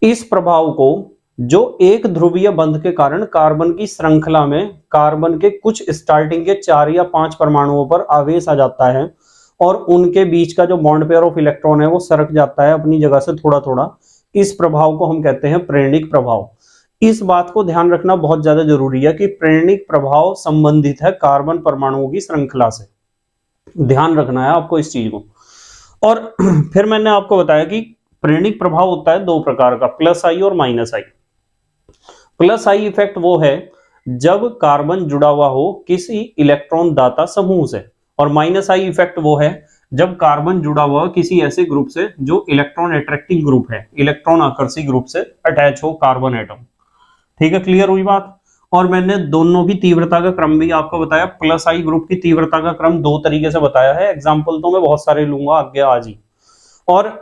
इस प्रभाव को जो एक ध्रुवीय बंध के कारण कार्बन की श्रृंखला में कार्बन के कुछ स्टार्टिंग के 4 या 5 परमाणुओं पर आवेश आ जाता है और उनके बीच का जो बॉन्ड पेयर ऑफ इलेक्ट्रॉन है वो सरक जाता है अपनी जगह से थोड़ा थोड़ा, इस प्रभाव को हम कहते हैं प्रेरणिक प्रभाव। इस बात को ध्यान रखना बहुत ज्यादा जरूरी है कि प्रेरणिक प्रभाव संबंधित है कार्बन परमाणुओं की श्रृंखला से, ध्यान रखना है आपको इस चीज को। और फिर मैंने आपको बताया कि प्रेरणिक प्रभाव होता है 2 प्रकार का, प्लस आई और minus I. Plus I effect वो है जब कार्बन जुड़ा हुआ हो किसी इलेक्ट्रॉन दाता समूह से, और माइनस आई इफेक्ट वो है जब कार्बन जुड़ा हुआ किसी ऐसे ग्रुप से जो इलेक्ट्रॉन अट्रैक्टिव ग्रुप है, इलेक्ट्रॉन आकर्षी ग्रुप से अटैच हो कार्बन एटम। ठीक है, क्लियर हुई बात। और मैंने दोनों की तीव्रता का क्रम भी आपको बताया। प्लस आई ग्रुप की तीव्रता का क्रम 2 तरीके से बताया है, एग्जाम्पल तो मैं बहुत सारे लूंगा आगे आज ही। और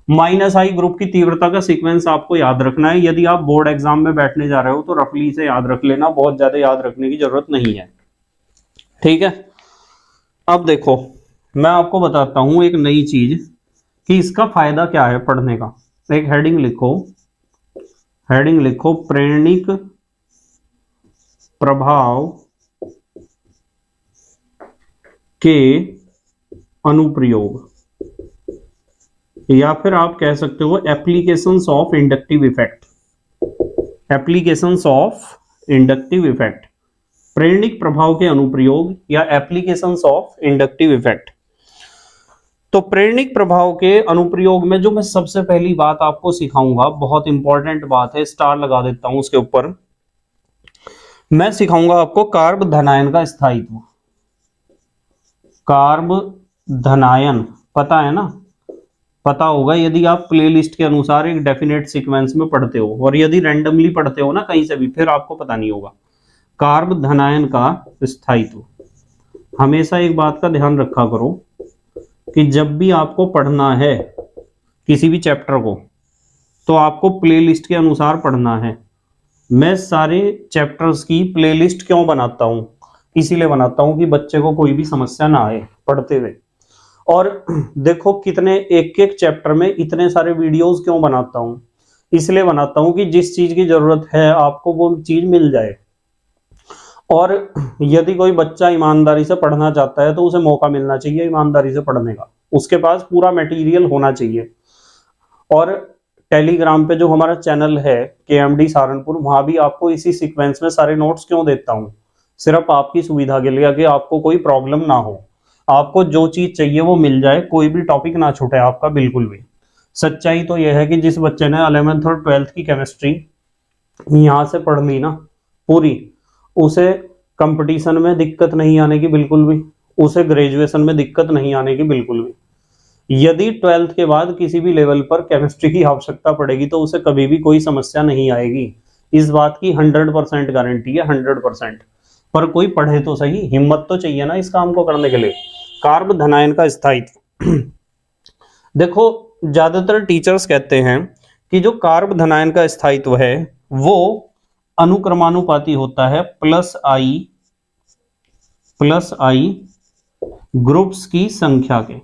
माइनस आई ग्रुप की तीव्रता का सीक्वेंस आपको याद रखना है। यदि आप बोर्ड एग्जाम में बैठने जा रहे हो तो रफली से याद रख लेना, बहुत ज्यादा याद रखने की जरूरत नहीं है। ठीक है, अब देखो मैं आपको बताता हूं एक नई चीज कि इसका फायदा क्या है पढ़ने का। एक हेडिंग लिखो प्रेरणिक प्रभाव के अनुप्रयोग, या फिर आप कह सकते हो applications of inductive effect. Applications of inductive effect, प्रेरणिक प्रभाव के अनुप्रयोग या एप्लीकेशंस ऑफ इंडक्टिव इफेक्ट। तो प्रेरणिक प्रभाव के अनुप्रयोग में जो मैं सबसे पहली बात आपको सिखाऊंगा, बहुत इंपॉर्टेंट बात है, स्टार लगा देता हूं उसके ऊपर, मैं सिखाऊंगा आपको कार्ब धनायन का स्थायित्व। कार्ब धनायन पता है ना, पता होगा यदि आप प्लेलिस्ट के अनुसार एक डेफिनेट सीक्वेंस में पढ़ते हो, और यदि रैंडमली पढ़ते हो ना कहीं से भी, फिर आपको पता नहीं होगा। कार्ब धनायन का स्थायित्व, हमेशा एक बात का ध्यान रखा करो कि जब भी आपको पढ़ना है किसी भी चैप्टर को तो आपको प्लेलिस्ट के अनुसार पढ़ना है। मैं सारे चैप्टर्स की प्लेलिस्ट क्यों बनाता हूं, इसीलिए बनाता हूं कि बच्चे को कोई भी समस्या ना आए पढ़ते हुए। और देखो कितने एक एक चैप्टर में इतने सारे वीडियोस क्यों बनाता हूं, इसलिए बनाता हूं कि जिस चीज की जरूरत है आपको वो चीज मिल जाए। और यदि कोई बच्चा ईमानदारी से पढ़ना चाहता है तो उसे मौका मिलना चाहिए ईमानदारी से पढ़ने का, उसके पास पूरा मटेरियल होना चाहिए। और टेलीग्राम पे जो हमारा चैनल है KMD सहारनपुर, वहां भी आपको इसी सीक्वेंस में सारे नोट्स क्यों देता हूं, सिर्फ आपकी सुविधा के लिए कि आपको कोई प्रॉब्लम ना हो, आपको जो चीज चाहिए वो मिल जाए, कोई भी टॉपिक ना छूटे आपका बिल्कुल भी। सच्चाई तो यह है कि जिस बच्चे ने 11th और 12th की केमिस्ट्री यहां से पढ़ ली ना पूरी, उसे कंपटीशन में दिक्कत नहीं आने की बिल्कुल भी, उसे ग्रेजुएशन में दिक्कत नहीं आने की बिल्कुल भी। यदि 12th के बाद किसी भी लेवल पर केमिस्ट्री की आवश्यकता पड़ेगी तो उसे कभी भी कोई समस्या नहीं आएगी, इस बात की 100% गारंटी है, 100%। पर कोई पढ़े तो सही, हिम्मत तो चाहिए ना इस काम को करने के लिए। कार्ब धनायन का स्थायित्व देखो ज्यादातर टीचर्स कहते हैं कि जो कार्ब धनायन का स्थायित्व है वो अनुक्रमानुपाती होता है प्लस आई ग्रुप्स की संख्या के।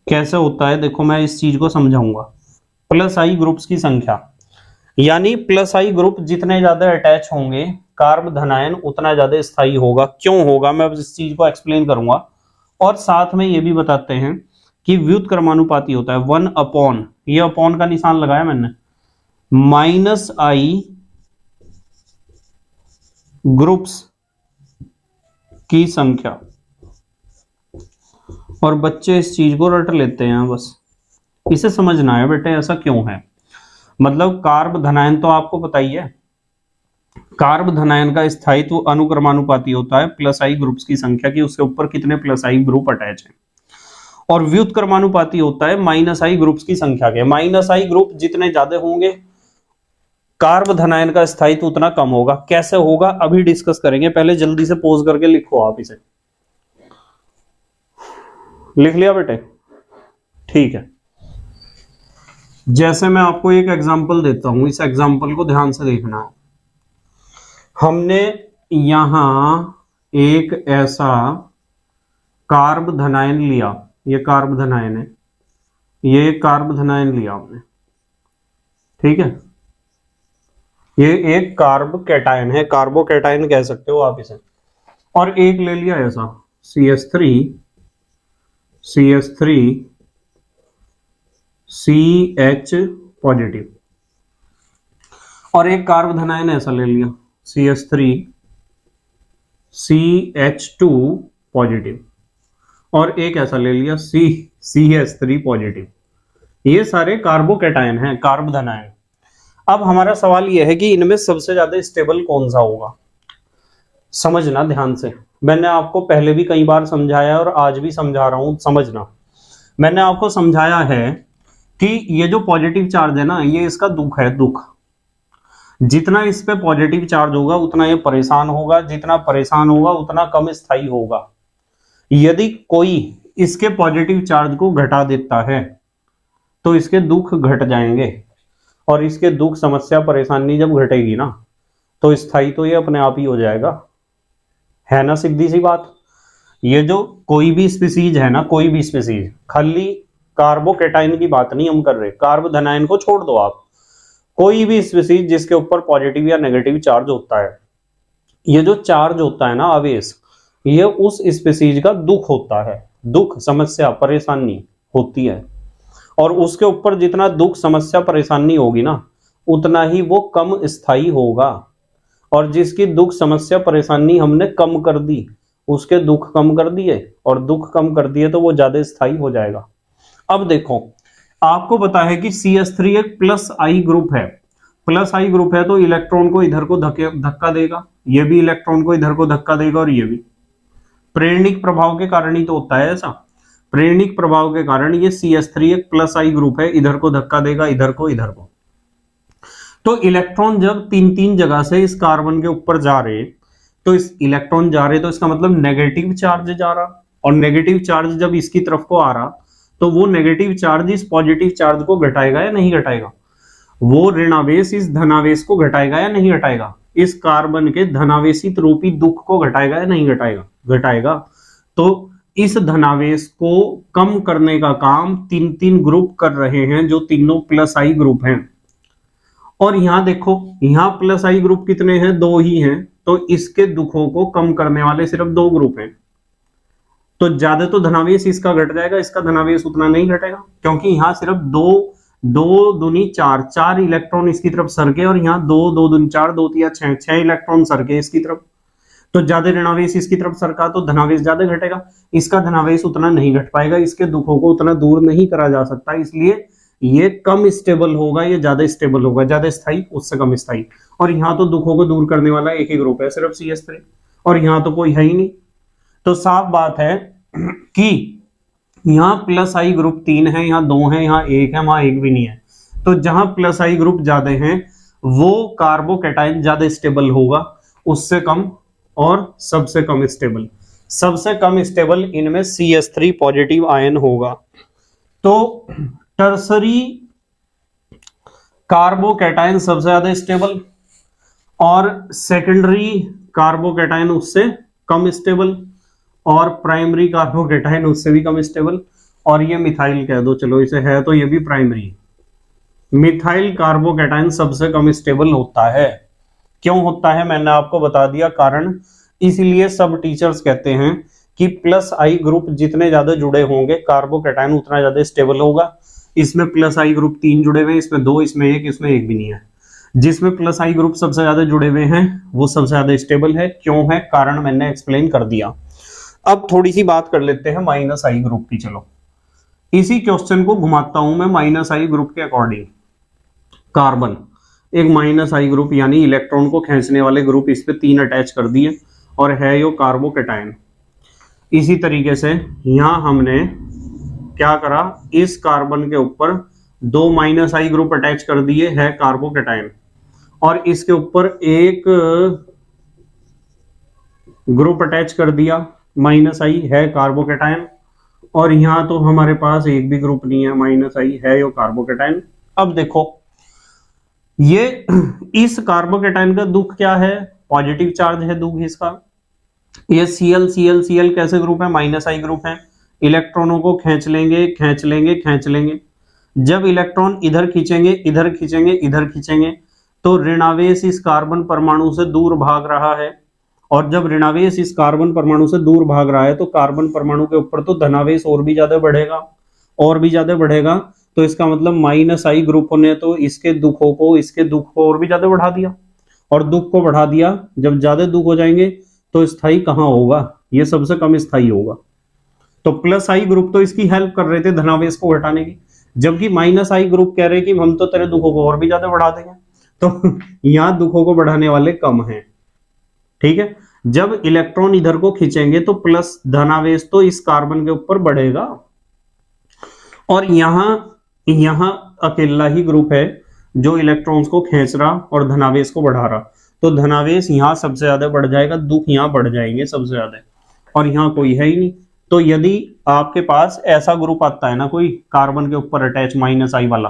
कैसे होता है देखो मैं इस चीज को समझाऊंगा। प्लस आई ग्रुप्स की संख्या यानी प्लस आई ग्रुप जितने ज्यादा अटैच होंगे कार्ब धनायन उतना ज्यादा स्थायी होगा। क्यों होगा मैं इस चीज को एक्सप्लेन करूंगा। और साथ में ये भी बताते हैं कि व्युत्क्रमानुपाती होता है 1 अपॉन, ये अपॉन का निशान लगाया मैंने, माइनस आई ग्रुप्स की संख्या। और बच्चे इस चीज को रट लेते हैं, बस इसे समझना है बेटे ऐसा क्यों है। मतलब कार्ब धनायन तो आपको पता ही है, कार्ब धनायन का स्थायित्व अनुक्रमानुपाती होता है प्लस आई ग्रुप्स की संख्या की, उसके ऊपर कितने प्लस आई ग्रुप अटैच हैं। और व्युत्क्रमानुपाती होता है माइनस आई ग्रुप्स की संख्या के। माइनस आई ग्रुप जितने ज्यादा होंगे कार्ब धनायन का स्थायित्व उतना कम होगा। कैसे होगा अभी डिस्कस करेंगे, पहले जल्दी से पोज करके लिखो आप इसे। लिख लिया बेटे? ठीक है। जैसे मैं आपको एक एग्जांपल देता हूं, इस एग्जांपल को ध्यान से देखना है। हमने यहां एक ऐसा कार्ब धनायन लिया, ये कार्ब धनायन है, ये कार्ब धनायन लिया हमने, ठीक है, ये एक कार्ब कैटायन है, कार्बोकैटायन कह सकते हो आप इसे। और एक ले लिया ऐसा CH3 CH पॉजिटिव, और एक कार्ब धनायन ऐसा ले लिया CH3 CH2 पॉजिटिव, और एक ऐसा ले लिया CH3 पॉजिटिव। ये सारे कार्बोकैटायन हैं, कार्ब धनायन। अब हमारा सवाल यह है कि इनमें सबसे ज्यादा स्टेबल कौन सा होगा। समझना ध्यान से, मैंने आपको पहले भी कई बार समझाया और आज भी समझा रहा हूं, समझना। मैंने आपको समझाया है कि ये जो पॉजिटिव चार्ज है ना, ये इसका दुख है, दुख। जितना इस पे पॉजिटिव चार्ज होगा उतना ये परेशान होगा, जितना परेशान होगा उतना कम स्थायी होगा। यदि कोई इसके पॉजिटिव चार्ज को घटा देता है तो इसके दुख घट जाएंगे, और इसके दुख, समस्या, परेशानी जब घटेगी ना तो स्थायी तो ये अपने आप ही हो जाएगा, है ना, सीधी सी बात। ये जो कोई भी स्पीसीज है ना, कोई भी स्पीसीज, खाली कार्बोकैटायन की बात नहीं हम कर रहे, कार्ब धनायन को छोड़ दो आप, कोई भी स्पीसीज जिसके ऊपर पॉजिटिव या नेगेटिव चार्ज होता है, ये जो चार्ज होता है ना, आवेश, ये उस स्पीसीज का दुख होता है, दुख, समस्या, परेशानी होती है। और उसके ऊपर जितना दुख, समस्या, परेशानी होगी ना उतना ही वो कम स्थायी होगा। और जिसकी दुख, समस्या, परेशानी हमने कम कर दी, उसके दुख कम कर दिए, और दुख कम कर दिए तो वो ज्यादा स्थायी हो जाएगा। अब देखो, आपको पता है कि CH3 एक प्लस आई ग्रुप है, प्लस आई ग्रुप है तो इलेक्ट्रॉन को इधर को धक्का देगा, ये भी इलेक्ट्रॉन को इधर को धक्का देगा, और ये भी प्रेरणिक प्रभाव के कारण ही तो होता है ऐसा। प्रेरणिक प्रभाव के कारण ये CH3 एक प्लस आई ग्रुप है, इधर को धक्का देगा, इधर को, इधर को। तो इलेक्ट्रॉन जब तीन तीन जगह से इस कार्बन के ऊपर जा रहे, तो इस इलेक्ट्रॉन जा रहे, तो इसका मतलब नेगेटिव चार्ज जा रहा, और नेगेटिव चार्ज जब इसकी तरफ को आ रहा तो वो नेगेटिव चार्ज इस पॉजिटिव चार्ज को घटाएगा या नहीं घटाएगा, वो ऋणावेश इस धनावेश को घटाएगा या नहीं घटाएगा, इस कार्बन के धनावेशित रूपी दुख को घटाएगा या नहीं घटाएगा, घटाएगा। तो इस धनावेश को कम करने का काम तीन तीन ग्रुप कर रहे हैं, जो तीनों प्लस आई ग्रुप हैं। और यहां देखो, यहां प्लस आई ग्रुप कितने हैं, दो ही हैं, तो इसके दुखों को कम करने वाले सिर्फ दो ग्रुप हैं। तो ज्यादा तो धनावेश इसका घट जाएगा, इसका धनावेश उतना नहीं घटेगा, क्योंकि यहां सिर्फ दो दूनी चार इलेक्ट्रॉन इसकी तरफ सरके, और यहाँ दो दूनी चार, दो तिया छह इलेक्ट्रॉन सरके इसकी तरफ। तो ज्यादा ऋणावेश इसकी तरफ सरका तो धनावेश ज्यादा घटेगा, इसका धनावेश उतना नहीं घट पाएगा, इसके दुखों को उतना दूर नहीं करा जा सकता, इसलिए ये कम स्टेबल होगा, ये ज्यादा स्टेबल होगा, ज्यादा स्थायी उससे कम स्थायी। और यहाँ तो दुखों को दूर करने वाला एक ही ग्रुप है, सिर्फ CH3, और यहाँ तो कोई है ही नहीं। तो साफ बात है कि यहाँ प्लस आई ग्रुप 3 है, यहाँ 2 है, यहाँ 1 है, वहां 1 भी नहीं है। तो जहां प्लस आई ग्रुप ज्यादा है वो कार्बोकैटायन ज्यादा स्टेबल होगा, उससे कम और सबसे कम स्टेबल, सबसे कम स्टेबल इनमें CH3 पॉजिटिव आयन होगा। तो टर्सरी कार्बोकैटायन सबसे ज्यादा स्टेबल, और सेकेंडरी कार्बोकैटायन उससे कम स्टेबल, और प्राइमरी कार्बोकैटायन उससे भी कम स्टेबल। और ये मिथाइल कह दो, चलो इसे है तो ये भी प्राइमरी। मिथाइल कार्बोकैटायन सबसे कम स्टेबल होता है। क्यों होता है मैंने आपको बता दिया कारण, इसीलिए सब टीचर्स कहते हैं कि प्लस आई ग्रुप जितने ज्यादा जुड़े होंगे कार्बोकैटायन उतना ज्यादा स्टेबल होगा। इसमें प्लस आई ग्रुप 3 जुड़े हुए हैं, इसमें 2, इसमें 1, इसमें 1 भी नहीं है। जिसमें प्लस आई ग्रुप सबसे ज्यादा जुड़े हुए हैं वो सबसे ज्यादा स्टेबल है। क्यों है, कारण मैंने एक्सप्लेन कर दिया। अब थोड़ी सी बात कर लेते हैं माइनस आई ग्रुप की। चलो इसी क्वेश्चन को घुमाता हूं मैं माइनस आई ग्रुप के अकॉर्डिंग। कार्बन एक माइनस आई ग्रुप यानी इलेक्ट्रॉन को खींचने वाले ग्रुप, इस पे 3 अटैच कर दिए और है यो कार्बोकैटायन। इसी तरीके से यहां हमने क्या करा, इस कार्बन के ऊपर 2 माइनस आई ग्रुप अटैच कर दिए, है कार्बोकैटायन, और इसके ऊपर एक ग्रुप अटैच कर दिया माइनस आई, है कार्बोकैटायन, और यहां तो हमारे पास एक भी ग्रुप नहीं है, माइनस आई, है यो कार्बोकैटायन। अब देखो ये इस कार्बोकैटायन का दुख क्या है, पॉजिटिव चार्ज है दुख इसका। ये Cl कैसे ग्रुप है, माइनस आई ग्रुप है, इलेक्ट्रॉनों को खींच लेंगे खींच लेंगे खींच लेंगे, जब इलेक्ट्रॉन इधर खींचेंगे, इधर खींचेंगे, इधर खींचेंगे, तो ऋणावेश इस कार्बन परमाणु से दूर भाग रहा है, और जब ऋणावेश इस कार्बन परमाणु से दूर भाग रहा है तो कार्बन परमाणु के ऊपर तो धनावेश और भी ज्यादा बढ़ेगा, और भी ज्यादा बढ़ेगा। तो इसका मतलब माइनस आई ग्रुप ने तो इसके दुखों को और भी ज्यादा बढ़ा दिया, और दुख को बढ़ा दिया। जब ज्यादा दुख हो जाएंगे तो स्थायी कहां होगा, ये सबसे कम स्थायी होगा। तो प्लस आई ग्रुप तो इसकी हेल्प कर रहे थे धनावेश को घटाने की, जबकि माइनस आई ग्रुप कह रहे कि हम तो तेरे दुखों को और भी ज्यादा बढ़ा देंगे। तो यहां दुखों को बढ़ाने वाले कम हैं, ठीक है। जब इलेक्ट्रॉन इधर को खींचेंगे तो प्लस धनावेश तो इस कार्बन के ऊपर बढ़ेगा, और यहां अकेला ही ग्रुप है जो इलेक्ट्रॉन्स को खींच रहा और धनावेश को बढ़ा रहा। तो धनावेश यहां सबसे ज्यादा बढ़ जाएगा, दुख यहां बढ़ जाएंगे सबसे ज्यादा, और यहां कोई है ही नहीं। तो यदि आपके पास ऐसा ग्रुप आता है ना कोई कार्बन के ऊपर अटैच माइनस आई वाला,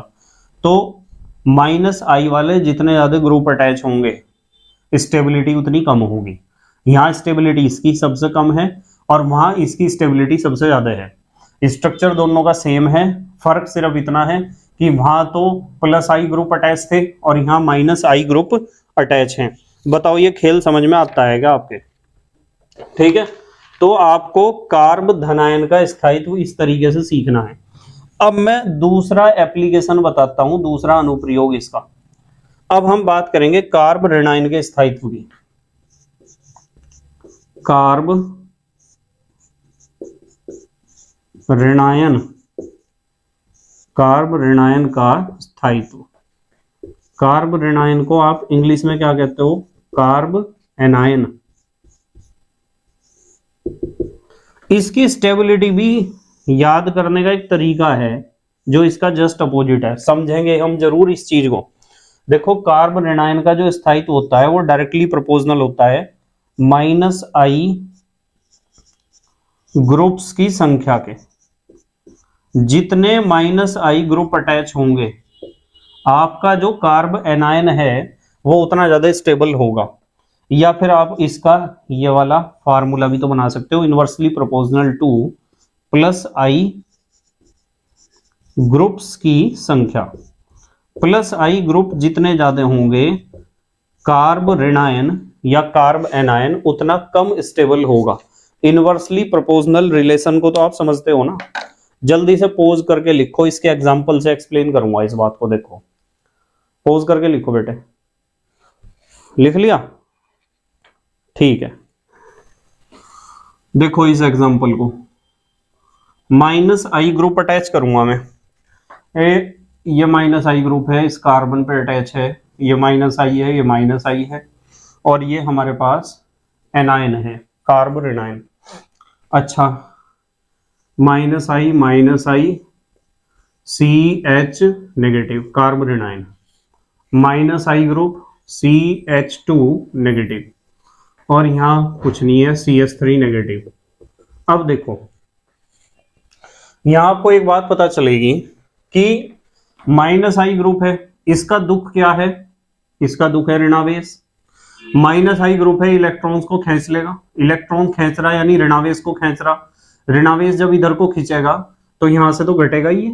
तो माइनस आई वाले जितने ज्यादा ग्रुप अटैच होंगे स्टेबिलिटी उतनी कम होगी। यहां स्टेबिलिटी इसकी सबसे कम है और वहां इसकी स्टेबिलिटी सबसे ज्यादा है। स्ट्रक्चर दोनों का सेम है, फर्क सिर्फ इतना है कि वहां तो प्लस आई ग्रुप अटैच थे और यहां माइनस आई ग्रुप अटैच हैं। बताओ ये खेल समझ में आता है क्या आपके? ठीक है, तो आपको कार्ब धनायन का स्थायित्व इस तरीके से सीखना है। अब मैं दूसरा एप्लीकेशन बताता हूं, दूसरा अनुप्रयोग इसका। अब हम बात करेंगे कार्ब ऋणायन के स्थायित्व की। कार्ब ऋणायन, कार्ब ऋणायन का स्थायित्व। कार्ब ऋणायन को आप इंग्लिश में क्या कहते हो? Carb anion. इसकी स्टेबिलिटी भी याद करने का एक तरीका है जो इसका जस्ट अपोजिट है, समझेंगे हम जरूर इस चीज को। देखो कार्ब ऋणायन का जो स्थायित्व होता है वो डायरेक्टली प्रोपोर्शनल होता है माइनस आई ग्रुप्स की संख्या के। जितने माइनस आई ग्रुप अटैच होंगे आपका जो कार्ब एनायन है वो उतना ज्यादा स्टेबल होगा। या फिर आप इसका ये वाला फार्मूला भी तो बना सकते हो, इनवर्सली प्रोपोर्शनल टू प्लस आई ग्रुप्स की संख्या। प्लस आई ग्रुप जितने ज्यादा होंगे कार्ब ऋणायन या कार्ब एनायन उतना कम स्टेबल होगा। इनवर्सली प्रोपोर्शनल रिलेशन को तो आप समझते हो ना। जल्दी से पोज करके लिखो, इसके एग्जांपल से एक्सप्लेन करूंगा इस बात को। देखो पोज करके लिखो बेटे, लिख लिया? ठीक है, देखो इस एग्जांपल को, माइनस आई ग्रुप अटैच करूंगा मैं। ये माइनस आई ग्रुप है, इस कार्बन पे अटैच है, ये माइनस आई है, ये माइनस आई है, और ये हमारे पास एनायन है कार्ब ऋणायन। अच्छा, minus I C H negative carb ऋणायन, minus I group CH2 negative, और यहां कुछ नहीं है CH3 नेगेटिव। अब देखो यहां आपको एक बात पता चलेगी कि माइनस आई ग्रुप है, इसका दुख क्या है? इसका दुख है ऋणावेश। माइनस आई ग्रुप है, इलेक्ट्रॉन्स को खींच लेगा, इलेक्ट्रॉन खींच रहा है यानी ऋणावेश को खींच रहा। ऋणावेश जब इधर को खींचेगा तो यहां से तो घटेगा ही है,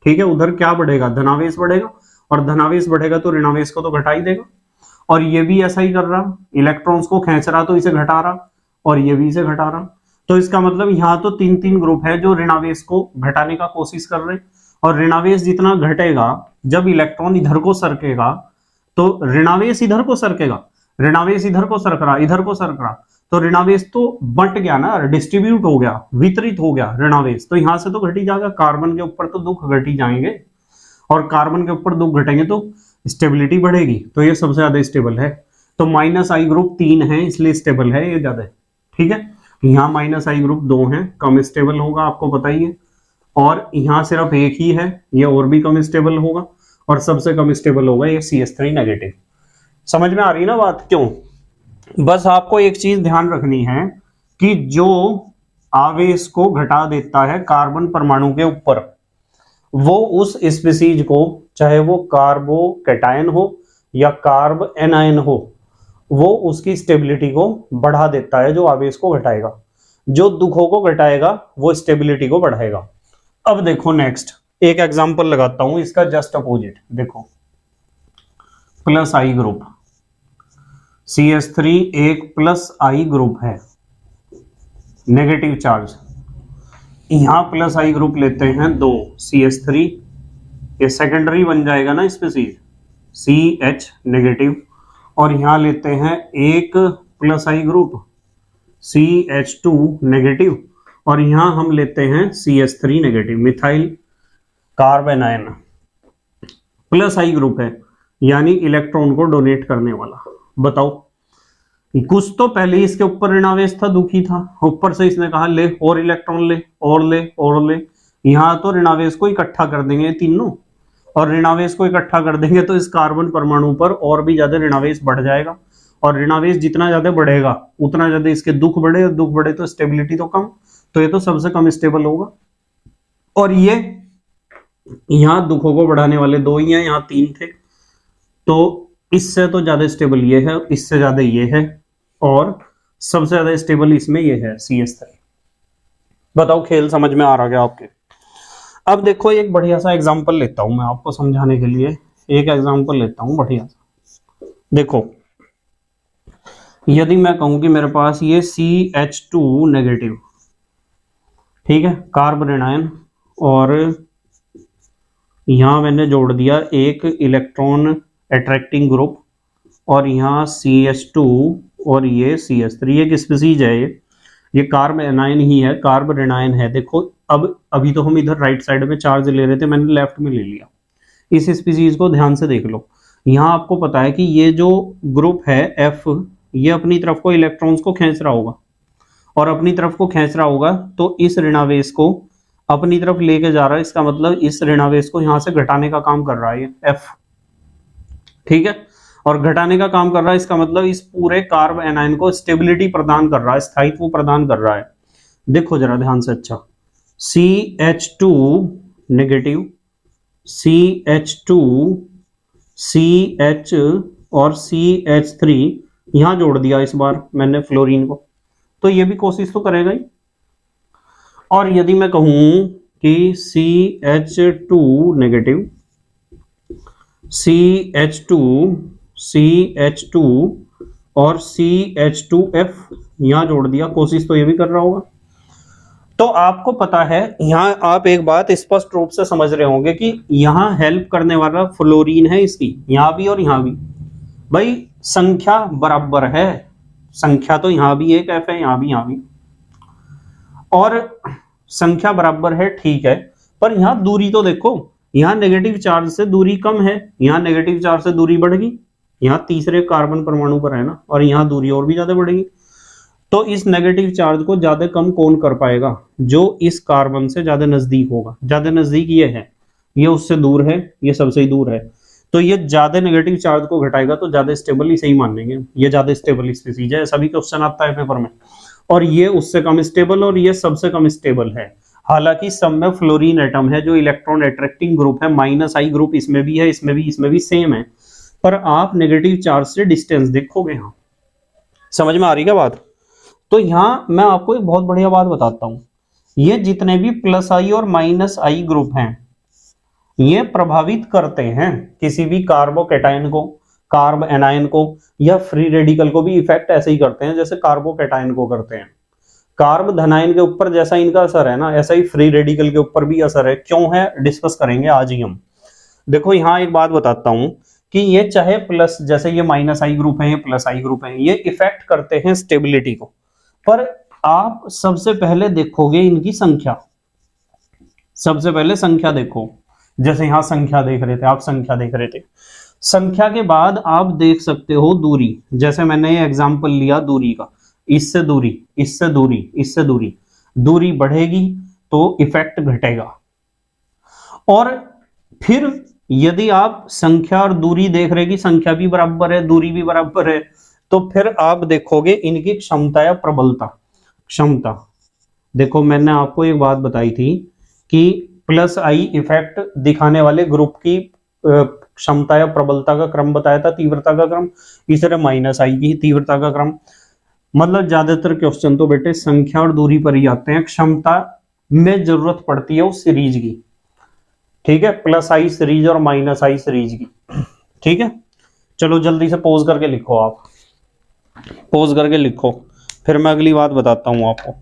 ठीक है। उधर क्या बढ़ेगा? धनावेश बढ़ेगा, और धनावेश बढ़ेगा तो ऋणावेश को तो घटा ही देगा। और ये भी ऐसा ही कर रहा, इलेक्ट्रॉन्स को खींच रहा तो इसे घटा रहा, और ये भी इसे घटा रहा। तो इसका मतलब यहाँ तो तीन तीन ग्रुप है जो ऋणावेश को घटाने का कोशिश कर रहे हैं। और ऋणावेश जितना घटेगा, जब इलेक्ट्रॉन इधर को सरकेगा तो ऋणावेश इधर को सरकेगा, ऋणावेश इधर को सरक रहा, इधर को सरक रहा, तो ऋणावेश तो बंट गया ना, डिस्ट्रीब्यूट हो गया, वितरित हो गया ऋणावेश। तो यहां से तो घट ही जाएगा, कार्बन के ऊपर तो दुख घट ही जाएंगे, और कार्बन के ऊपर दुख घटेंगे तो स्टेबिलिटी बढ़ेगी। तो ये सबसे ज्यादा स्टेबल है। तो माइनस आई ग्रुप 3 है इसलिए स्टेबल है, ये ज्यादा है, ठीक है। यहाँ माइनस आई ग्रुप 2 है, कम स्टेबल होगा, आपको पता ही है। और यहाँ सिर्फ एक ही है, ये और भी कम स्टेबल होगा, और सबसे कम स्टेबल होगा ये CH3 नेगेटिव। समझ में आ रही है ना बात? क्यों? बस आपको एक चीज ध्यान रखनी है कि जो आवेश को घटा देता है कार्बन परमाणु के ऊपर, वो उस स्पीसीज को, चाहे वो कार्बोकैटायन हो या कार्ब एनायन हो, वो उसकी स्टेबिलिटी को बढ़ा देता है जो आवेश को घटाएगा। जो दुखों को घटाएगा वो स्टेबिलिटी को बढ़ाएगा। अब देखो नेक्स्ट एक एग्जांपल लगाता हूं इसका जस्ट अपोजिट, देखो प्लस आई ग्रुप, CH3 एक प्लस आई ग्रुप है, नेगेटिव चार्ज, यहां प्लस आई ग्रुप लेते हैं 2 CH3, ये सेकेंडरी बन जाएगा ना स्पीसीज CH नेगेटिव, और यहां लेते हैं एक plus I group CH2 negative, और यहां हम लेते हैं CH3 negative, methyl carbanion, plus I group है यानी इलेक्ट्रॉन को डोनेट करने वाला। बताओ, कुछ तो पहले ही इसके ऊपर ऋणावेश था, दुखी था, ऊपर से इसने कहा ले और इलेक्ट्रॉन ले और ले और ले, यहां तो ऋणावेश को इकट्ठा कर देंगे तीनों, और ऋणावेश को इकट्ठा कर देंगे तो इस कार्बन परमाणु पर और भी ज्यादा ऋणावेश बढ़ जाएगा, और ऋणावेश जितना ज्यादा बढ़ेगा उतना ज्यादा इसके दुख बढ़े, और दुख बढ़े तो स्टेबिलिटी तो कम, तो ये तो सबसे कम स्टेबल होगा। और ये यहां दुखों को बढ़ाने वाले 2 ही हैं, यहां 3 थे, तो इससे तो ज्यादा स्टेबल ये है, इससे ज्यादा ये है, और सबसे ज्यादा स्टेबल इसमें ये है CH3। बताओ खेल समझ में आ रहा क्या आपके? अब देखो एक बढ़िया सा एग्जांपल लेता हूं मैं आपको समझाने के लिए, एक एग्जांपल लेता हूं बढ़िया सा। देखो यदि मैं कहूं कि मेरे पास ये CH2 नेगेटिव, ठीक है, कार्बन ऋणायन, और यहां मैंने जोड़ दिया एक इलेक्ट्रॉन अट्रैक्टिंग ग्रुप, और यहाँ CH2 और ये CH3, ये किस स्पीसीज है, ये कार्ब एनायन ही है, कार्ब ऋणायन है। देखो अब अभी तो हम इधर राइट साइड में चार्ज ले रहे थे, मैंने लेफ्ट में ले लिया। इस स्पीसीज को ध्यान से देख लो, यहाँ आपको पता है कि ये जो ग्रुप है F, ये अपनी तरफ को इलेक्ट्रॉन्स को खींच रहा होगा, और अपनी तरफ को खींच रहा होगा तो इस ऋणावेश को अपनी तरफ लेके जा रहा है, इसका मतलब इस ऋणावेश को यहां से घटाने का काम कर रहा है F, ठीक है, और घटाने का काम कर रहा है, इसका मतलब इस पूरे कार्ब एनायन को स्टेबिलिटी प्रदान कर रहा है, स्थायित्व प्रदान कर रहा है। देखो जरा ध्यान से, अच्छा CH2 नेगेटिव, CH2, CH और CH3 यहां जोड़ दिया इस बार मैंने फ्लोरीन को, तो ये भी कोशिश तो करेगा ही। और यदि मैं कहूं कि CH2 नेगेटिव, CH2, CH2 और CH2F यहां जोड़ दिया, कोशिश तो ये भी कर रहा होगा। तो आपको पता है, यहां आप एक बात स्पष्ट रूप से समझ रहे होंगे कि यहां हेल्प करने वाला फ्लोरीन है इसकी, यहां भी और यहां भी, भाई संख्या बराबर है, संख्या तो यहां भी एक F है, यहां भी, और संख्या बराबर है, ठीक है, पर यहां दूरी तो देखो, यहां नेगेटिव चार्ज से दूरी कम है, यहां नेगेटिव चार्ज से दूरी बढ़ गई, यहां तीसरे कार्बन परमाणु पर है ना, और यहां दूरी और भी ज्यादा बढ़ेगी। तो इस नेगेटिव चार्ज को ज्यादा कम कौन कर पाएगा? जो इस कार्बन से ज्यादा नजदीक होगा। ज्यादा नजदीक ये है, ये उससे दूर है, ये सबसे ही दूर है, तो ये ज्यादा नेगेटिव चार्ज को घटाएगा, तो ज्यादा स्टेबल ही सही मानेंगे, ये ज्यादा स्टेबल स्पीसीज है, ऐसा भी क्वेश्चन आता है पेपर में। और ये उससे कम स्टेबल और ये सबसे कम स्टेबल है। हालांकि सब में फ्लोरीन एटम है जो इलेक्ट्रॉन अट्रैक्टिंग ग्रुप है, -I ग्रुप इसमें भी है, इसमें भी सेम है, पर आप नेगेटिव चार्ज से डिस्टेंस देखोगे। यहां समझ में आ रही क्या बात? तो यहां मैं आपको एक बहुत बढ़िया बात बताता हूं, ये जितने भी +I और -I ग्रुप हैं, ये प्रभावित करते हैं किसी भी कार्बोकैटायन को, कार्ब एनायन को, या फ्री रेडिकल को भी इफेक्ट ऐसे ही करते हैं जैसे कार्बोकैटायन को करते हैं। कार्ब धनायन के ऊपर जैसा इनका असर है ना, ऐसा ही फ्री रेडिकल के ऊपर भी असर है। क्यों है डिस्कस करेंगे आज ही हम। देखो यहां एक बात बताता हूं कि ये चाहे प्लस, जैसे ये -I ग्रुप है, ये +I ग्रुप है, ये इफेक्ट करते हैं स्टेबिलिटी को, पर आप सबसे पहले देखोगे इनकी संख्या, सबसे पहले संख्या देखो, जैसे यहां संख्या देख रहे थे आप, संख्या देख रहे थे, संख्या के बाद आप देख सकते हो दूरी, जैसे मैंने ये एग्जांपल लिया दूरी का, इससे दूरी, इससे दूरी, इससे दूरी, दूरी बढ़ेगी तो इफेक्ट घटेगा। और फिर यदि आप संख्या और दूरी देख रहे कि संख्या भी बराबर है, दूरी भी बराबर है, तो फिर आप देखोगे इनकी क्षमता या प्रबलता। क्षमता देखो, मैंने आपको एक बात बताई थी कि +I इफेक्ट दिखाने वाले ग्रुप की क्षमता या प्रबलता का क्रम बताया था, तीव्रता का क्रम, इस तरह -I की तीव्रता का क्रम। मतलब ज्यादातर क्वेश्चन तो बेटे संख्या और दूरी पर ही आते हैं, क्षमता में जरूरत पड़ती है उस सीरीज की। ठीक है, प्लस आई सीरीज और माइनस आई सीरीज की। ठीक है, चलो जल्दी से पोज करके लिखो, आप पोज करके लिखो, फिर मैं अगली बात बताता हूं आपको।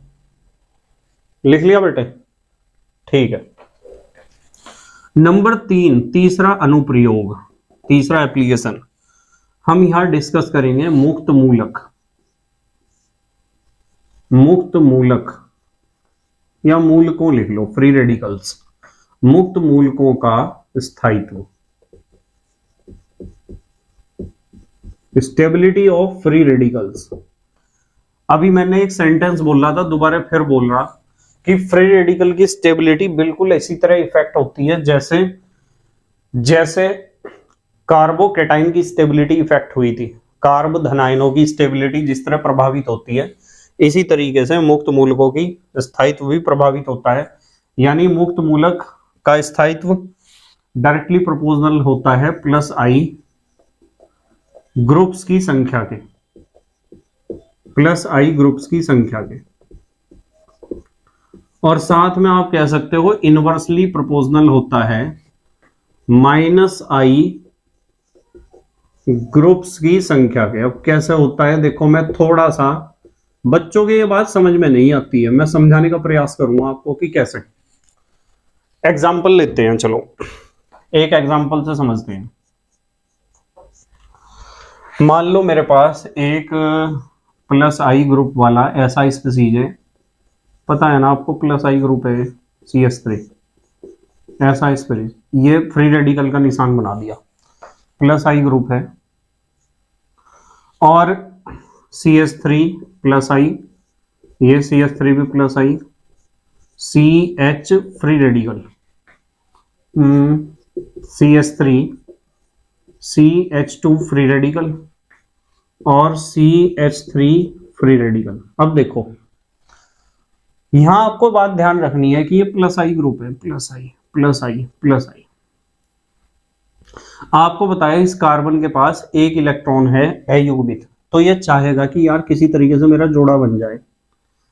लिख लिया बेटे? ठीक है। नंबर 3, तीसरा अनुप्रयोग, तीसरा एप्लीकेशन हम यहां डिस्कस करेंगे मुक्त मूलक। मुक्त मूलक या मूलकों लिख लो, फ्री रेडिकल्स। मुक्त मूलकों का स्थायित्व, स्टेबिलिटी ऑफ फ्री रेडिकल्स। अभी मैंने एक सेंटेंस बोल रहा था, दोबारा फिर बोल रहा कि फ्री रेडिकल की स्टेबिलिटी बिल्कुल इसी तरह इफेक्ट होती है जैसे जैसे कार्बोकेटाइन की स्टेबिलिटी इफेक्ट हुई थी। कार्ब धनायनों की स्टेबिलिटी जिस तरह प्रभावित होती है, इसी तरीके से मुक्त मूलकों की स्थायित्व भी प्रभावित होता है। यानी मुक्त मूलक का स्थायित्व डायरेक्टली प्रोपोर्शनल होता है प्लस आई ग्रुप्स की संख्या के, प्लस आई ग्रुप्स की संख्या के। और साथ में आप कह सकते हो इनवर्सली प्रोपोर्शनल होता है माइनस आई ग्रुप्स की संख्या के। अब कैसे होता है देखो, मैं थोड़ा सा, बच्चों की ये बात समझ में नहीं आती है, मैं समझाने का प्रयास करूंगा आपको कि कैसे। एग्जाम्पल लेते हैं, चलो एक एग्जाम्पल से समझते हैं। मान लो मेरे पास एक प्लस आई ग्रुप वाला ऐसा स्पीसीज है, पता है ना आपको, प्लस आई ग्रुप है CH3, ऐसा स्पीसीज, ये फ्री रेडिकल का निशान बना दिया, प्लस आई ग्रुप है और CH3 प्लस आई, ये CH3 भी प्लस आई, CH free radical, CH3 CH2 free radical और CH3 फ्री रेडिकल। अब देखो यहां आपको बात ध्यान रखनी है कि ये प्लस आई ग्रुप है, प्लस आई प्लस आई प्लस आई। आपको बताया इस कार्बन के पास एक इलेक्ट्रॉन है अयुग्मित, तो ये चाहेगा कि यार किसी तरीके से मेरा जोड़ा बन जाए,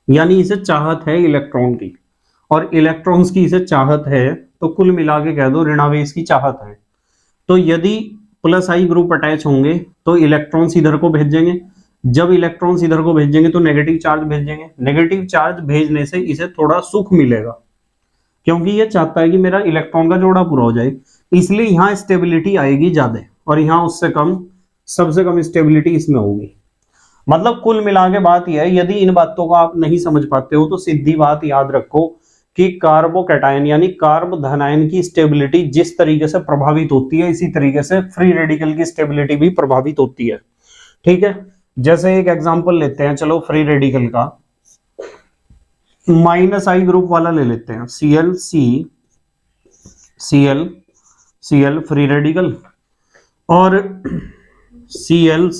यानी इसे चाहत है इलेक्ट्रॉन की, और इलेक्ट्रॉन्स की इसे चाहत है, तो कुल मिला के कह दो ऋणावेश की चाहत है। तो यदि प्लस आई ग्रुप अटैच होंगे तो इलेक्ट्रॉन्स इधर को भेजेंगे, जब इलेक्ट्रॉन्स इधर को भेजेंगे तो नेगेटिव चार्ज भेजेंगे, नेगेटिव चार्ज भेजने से इसे थोड़ा सुख मिलेगा क्योंकि ये चाहता है कि मेरा इलेक्ट्रॉन का जोड़ा पूरा हो जाए, इसलिए यहां स्टेबिलिटी आएगी ज्यादा और यहां उससे कम, सबसे कम स्टेबिलिटी इसमें होगी। मतलब कुल मिला के बात यह है, यदि इन बातों को आप नहीं समझ पाते हो तो सीधी बात याद रखो कि कार्बोकैटायन यानी कार्ब धनायन की स्टेबिलिटी जिस तरीके से प्रभावित होती है, इसी तरीके से फ्री रेडिकल की स्टेबिलिटी भी प्रभावित होती है। ठीक है, जैसे एक एग्जांपल लेते हैं, चलो फ्री रेडिकल का माइनस आई ग्रुप वाला ले लेते हैं, Cl फ्री रेडिकल और Cl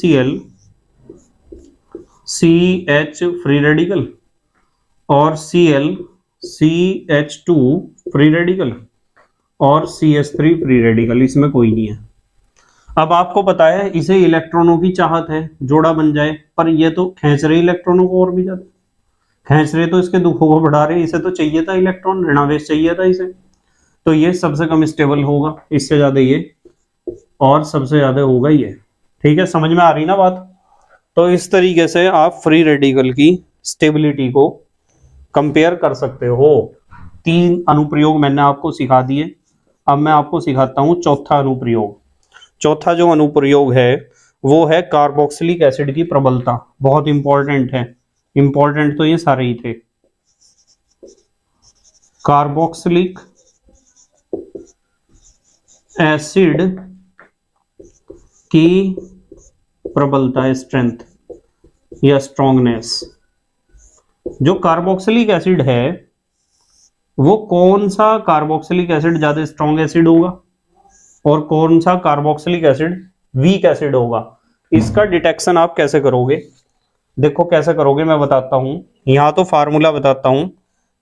CH फ्री रेडिकल और CH2 फ्री रेडिकल और CH3 फ्री रेडिकल, इसमें कोई नहीं है। अब आपको पता है इसे इलेक्ट्रॉनों की चाहत है जोड़ा बन जाए, पर ये तो खींच रहे इलेक्ट्रॉनों को और भी ज्यादा, खींच रहे तो इसके दुखों को बढ़ा रहे, इसे तो चाहिए था इलेक्ट्रॉन, ऋणावेश चाहिए था इसे, तो ये सबसे कम स्टेबल होगा, इससे ज्यादा ये और सबसे ज्यादा होगा ये। ठीक है, समझ में आ रही ना बात? तो इस तरीके से आप फ्री रेडिकल की स्टेबिलिटी को कंपेयर कर सकते हो। 3 अनुप्रयोग मैंने आपको सिखा दिए, अब मैं आपको सिखाता हूं चौथा अनुप्रयोग। चौथा जो अनुप्रयोग है वो है कार्बोक्सिलिक एसिड की प्रबलता, बहुत इंपॉर्टेंट है, इंपॉर्टेंट तो ये सारे ही थे। कार्बोक्सिलिक एसिड की प्रबलता, स्ट्रेंथ या स्ट्रॉन्गनेस। जो कार्बोक्सिलिक एसिड है वो कौन सा कार्बोक्सिलिक एसिड ज्यादा स्ट्रॉन्ग एसिड होगा और कौन सा कार्बोक्सिलिक एसिड वीक एसिड होगा, इसका डिटेक्शन आप कैसे करोगे? देखो कैसे करोगे मैं बताता हूं, यहां तो फार्मूला बताता हूं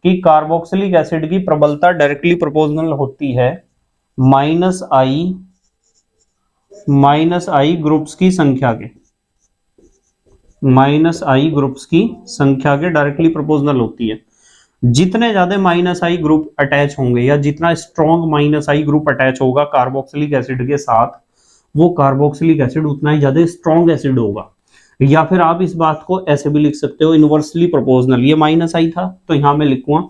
कि कार्बोक्सिलिक एसिड की प्रबलता डायरेक्टली प्रोपोर्शनल होती है माइनस आई ग्रुप्स की संख्या के, माइनस आई ग्रुप्स की संख्या के डायरेक्टली प्रोपोर्शनल होती है। जितने ज्यादा माइनस आई ग्रुप अटैच होंगे या जितना strong minus I group attach होगा कार्बोक्सिलिक एसिड के साथ, वो कार्बोक्सिलिक एसिड उतना ही ज्यादा स्ट्रॉन्ग एसिड होगा। या फिर आप इस बात को ऐसे भी लिख सकते हो, इनवर्सली प्रोपोर्शनल। ये माइनस आई था तो यहां मैं लिखूंगा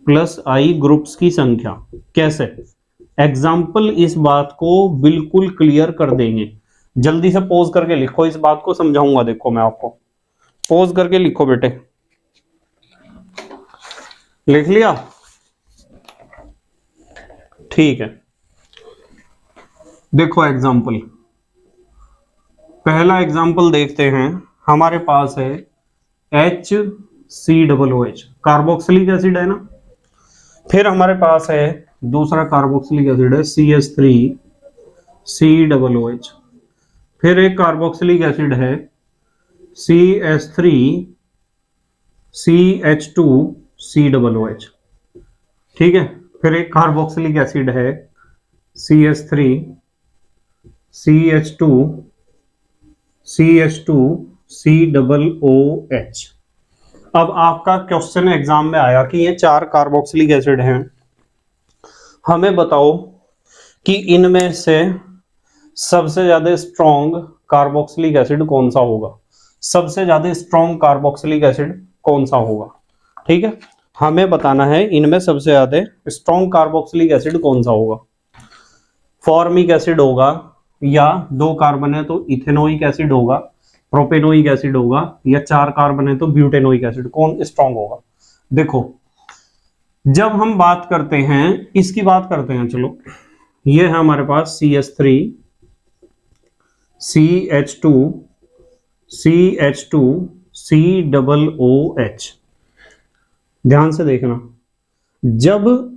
प्लस आई ग्रुप्स की संख्या। कैसे? एग्जाम्पल इस बात को बिल्कुल क्लियर कर देंगे। जल्दी से पॉज करके लिखो, इस बात को समझाऊंगा। देखो मैं आपको, पॉज करके लिखो बेटे। लिख लिया? ठीक है। देखो एग्जाम्पल, पहला एग्जाम्पल देखते हैं। हमारे पास है HCOOH, कार्बोक्सिलिक एसिड है ना। फिर हमारे पास है दूसरा कार्बोक्सिलिक एसिड है CH3COOH। फिर एक कार्बोक्सिलिक एसिड है CH3CH2COOH। ठीक है। फिर एक कार्बोक्सिलिक एसिड है CH3CH2COOH। अब आपका क्वेश्चन एग्जाम में आया कि ये 4 कार्बोक्सिलिक एसिड हैं, हमें बताओ कि इनमें से सबसे ज्यादा स्ट्रॉन्ग कार्बोक्सिलिक एसिड कौन सा होगा। सबसे ज्यादा स्ट्रॉन्ग कार्बोक्सिलिक एसिड कौन सा होगा। ठीक है, हमें बताना है इनमें सबसे ज्यादा स्ट्रॉन्ग कार्बोक्सिलिक एसिड कौन सा होगा। फॉर्मिक एसिड होगा, या 2 कार्बन है तो इथेनोइक एसिड होगा, प्रोपेनोइक एसिड होगा, या 4 कार्बन है तो ब्यूटेनोइक एसिड। कौन स्ट्रॉन्ग होगा? देखो जब हम बात करते हैं, इसकी बात करते हैं, चलो ये है हमारे पास CH3 CH2 CH2 COOH। ध्यान से देखना, जब